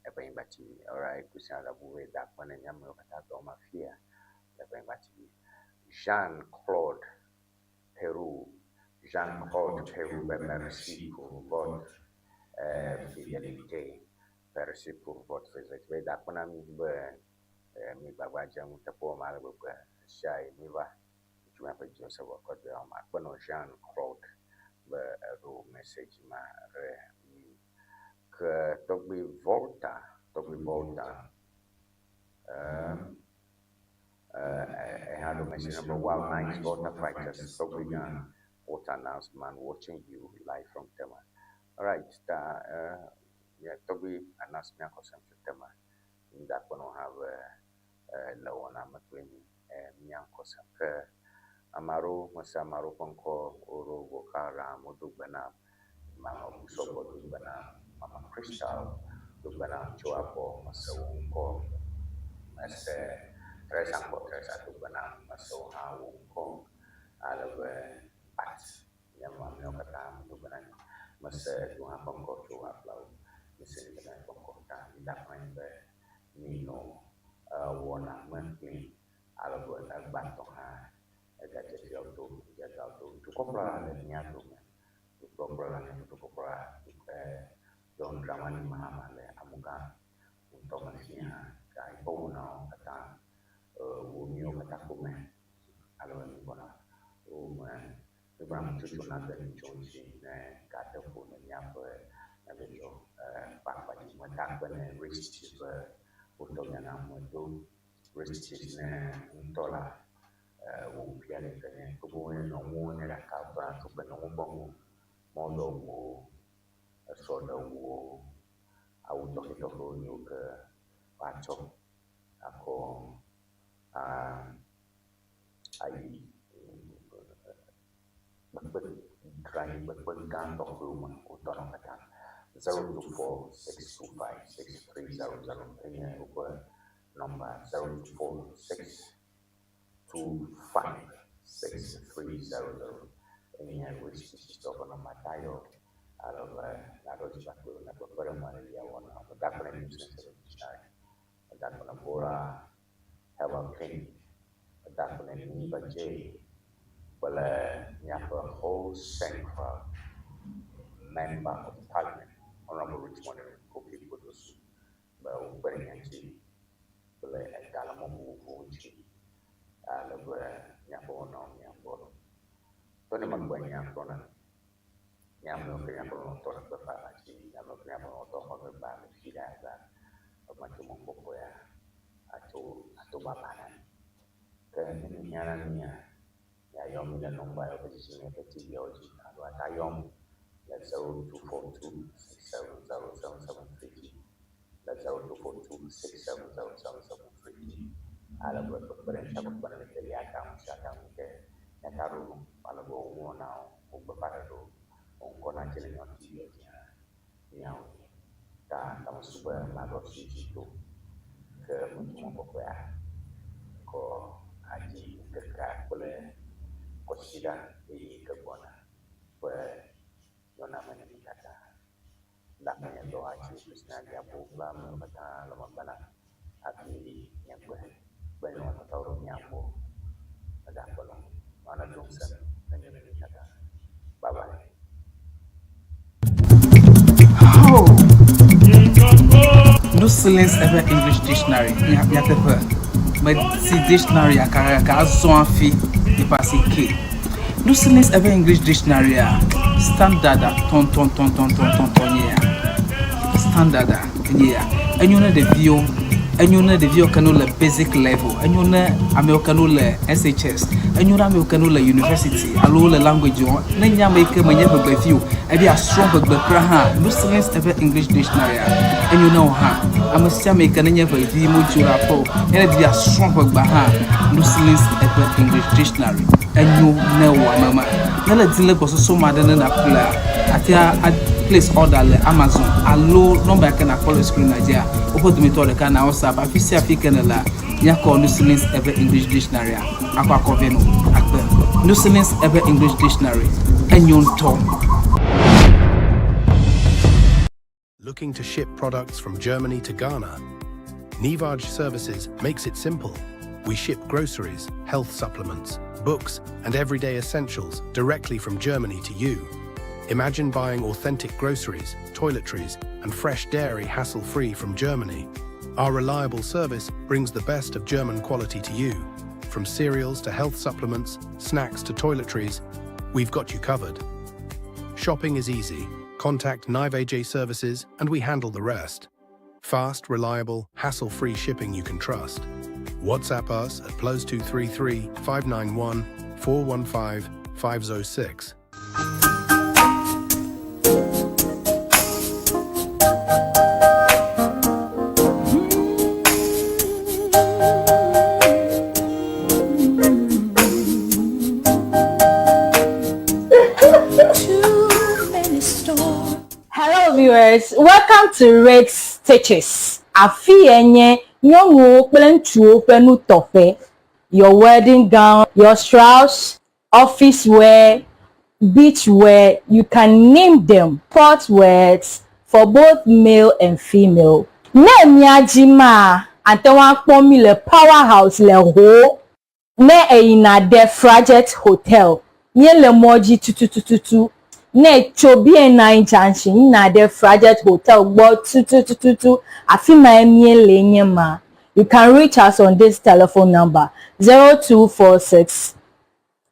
All right, Christian Adia that when a young man of fear. Jean-Claude Peru, merci pour votre fidélité, merci pour votre fidélité. D'accord, ami, mi bagwaja mutapo mala baba shai miva. Tu m'appelles Joseph Okode ma kono Jean-Claude ro message ma re que togbi volta I had a message number 1 night water fighters togbi water announcement watching you live from Tema. All right, yeah, togbi announcement from Tema. That one have Wɔna maklemi mianko sanke amaro masamaro konko oro vokara modugbana mama busobo dugbana mama Crystal dugbana choapo masawunko mase Teresa dugbana masawunko alabe pat nyama miokata dugbana mase duha konko choapo mase dugbana konko ta ndakmbe Nino Wɔna mengkli algo bantonga gadget auto to compra nya to compra don dramani mahama le amuga untuk masia kai bona kata wonyo kata kume algo ni bona Ibrahim cucu nanti chonsi ne kata pun nya na bejo pak di mata bene risk untuk yang nama itu resistance tola upian kene kemudian nomu nera kabra tu penemu bangu modo mo soda wo auto itu yo ke pacok aku ai berpegang tok rumah utara kata 024-625-6300 ini over number 024-625-6300 ini which is over number tayo alab nado jatuh nado perempuan dia Wɔna dapat business dapat bora have a king dapat ni baje boleh nyapa whole central member of parliament Honorable Richmond Kopi Kudus bahwa berinyanci boleh dalam menguji lebih nyabono Tony banyak tonan nyamno ton berfungsi nyamno ton berbalik tidak ada macam mengkopo ya atau bapanan kenyataannya ya yom dan nombor oposisi negatif ya uji atau tayom. That's 0242670773. That's 0242670773. Ala buat berperintah kepada negeri agama syariah mungkin yang taruh ala bawa chini ngoti ya ta kama super magosi itu ke mungkin ya ko aji dekat boleh kosida di kebona boleh namanya dikata namanya doa Kristus nanti aku lama mata lama bana hati yang banyak orang tahu nyambo ada belum mana dosa dan dikata bye bye. No silence ever English dictionary. Ya tepe. But si dictionary akara ka azon fi di pasi K. No silence ever English dictionary standard ton ya. Standard ya. Enyo na the view kanu le basic level. Enyo na Americano le SHS. Enyo na Americano le university. Alo le language on. Na nya make manya be view. E be a strong be kra ha. No silence ever English dictionary. Enyo na ha. Amasia make na nya be view mo jura po. E be a strong be ha. No silence ever English dictionary. Enyo na wa mama. Na le dile go so ma de na kula. Atia place order le Amazon. Alo number can I call screen Nigeria. Opo to me to the can WhatsApp. Afisi African la. Nya call no silence ever English dictionary. Akwa conveno. Akpe. No silence ever English dictionary. Enyo to. Looking to ship products from Germany to Ghana? Nivaj Services makes it simple. We ship groceries, health supplements, books, and everyday essentials directly from Germany to you. Imagine buying authentic groceries, toiletries, and fresh dairy hassle-free from Germany. Our reliable service brings the best of German quality to you. From cereals to health supplements, snacks to toiletries, we've got you covered. Shopping is easy. Contact Nivaj Services and we handle the rest. Fast, reliable, hassle-free shipping you can trust. WhatsApp us at +233 591 415 506. Hello viewers, welcome to Red Stitches. Afienye nyongo kple penu tofe. Your wedding gown, your strauss, office wear, beach wear, you can name them. Sport wears for both male and female. Ne miajima antewa kpomi le powerhouse le ho. Ne eina de Fraget Hotel. Nye le moji tututututu. Ne chobi na junction na de Fraget Hotel gbo tututututu afima emie lenye ma. You can reach us on this telephone number 0246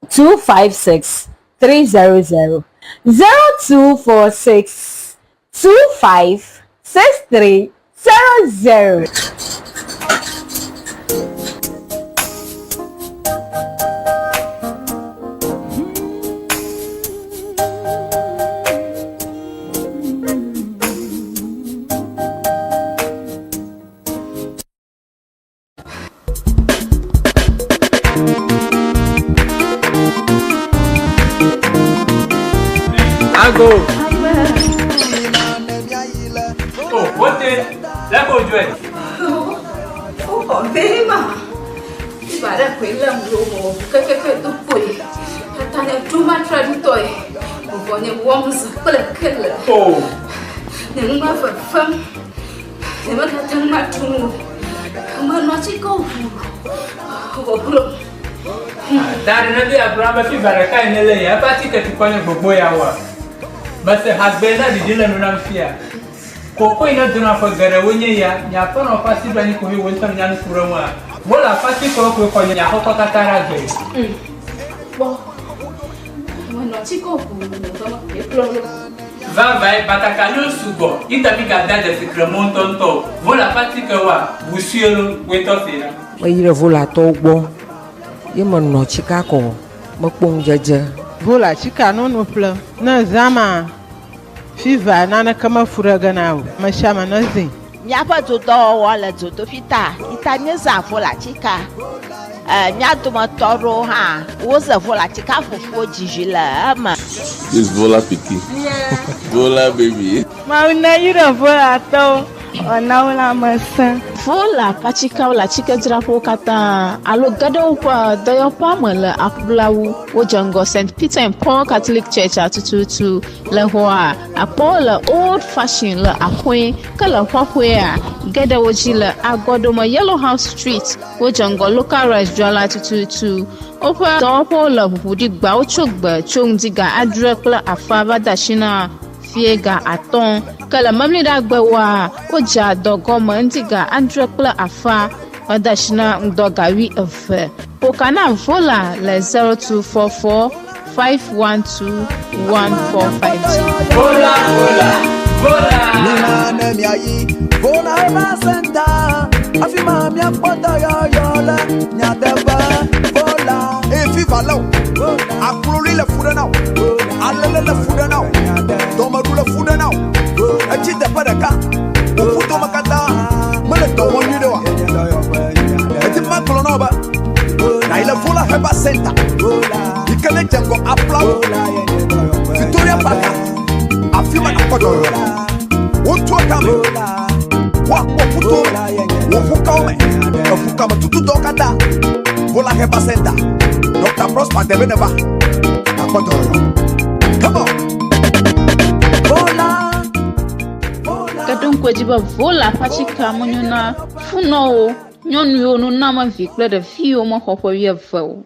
256 300 0246 25 6300. Go. Oh, what the? Let go, Joy. Oh, very much. If I don't quit them, you can boy. I can't do my traditory. When you want to kill. Oh, never for fun. Never tell my tomb. Come on, not to go. that is a brother. If I can't lay a party to point for Boye Friday. But the husband did not fear. Coco in a dinner for Ewenyigba, Yapon or Passy Benny who went on Yan Kurama. Well, a party for Yakokatara. Well, when not to go, Vai, but I can use to go. In the big dad of the Cremonton top. Vola Paticawa, Busiel, wait off here. Where you vola togo. You man no Chicago. Mokbong jaja. Vola chika no ple na zama fiva nana kama furaga nawo mashama nazi Nyapa to do wala to fita itanye za vola chika nyatuma toro ha woza vola chika fufu jijila ama This vola piki. yeah Vola baby. Mauna yura vola to. Onaula masa. Vola pachika la chika drapo kata alo gado kwa doyopa mele apulawu wojango St. Peter and Paul Catholic Church atututu le hoa apola old fashioned le akwe kala hwahwea gada woji le agodoma Yellow House Street wojango local restaurant atututu opa dopo le Ewenyigba ochogba chongdiga adrekla afaba dashina fiega aton kala mamlida gbewa oja dogoma ndiga andrekla afa odashina ndogawi efe pokana vola le 0244 512 1450 vola nina nemi ayi vola eba senta afima mi apoda yo la nyadeba vola efi valo aklori le fuda now alele le fuda now domaru le fuda now achi de paraka ufuto makata mele to woni de wa eti ma klono ba na ile vola eba senta ikele jengo applaud Victoria Park afima apoda wotu akame wa puto wofuka ome wofuka matutu dokata vola eba senta Dr. Prosper Debeneva apoda come on kadon kwajiba vola pachika monyuna funo nyonu yo no nama vi kple de fi o mo hopo wie vo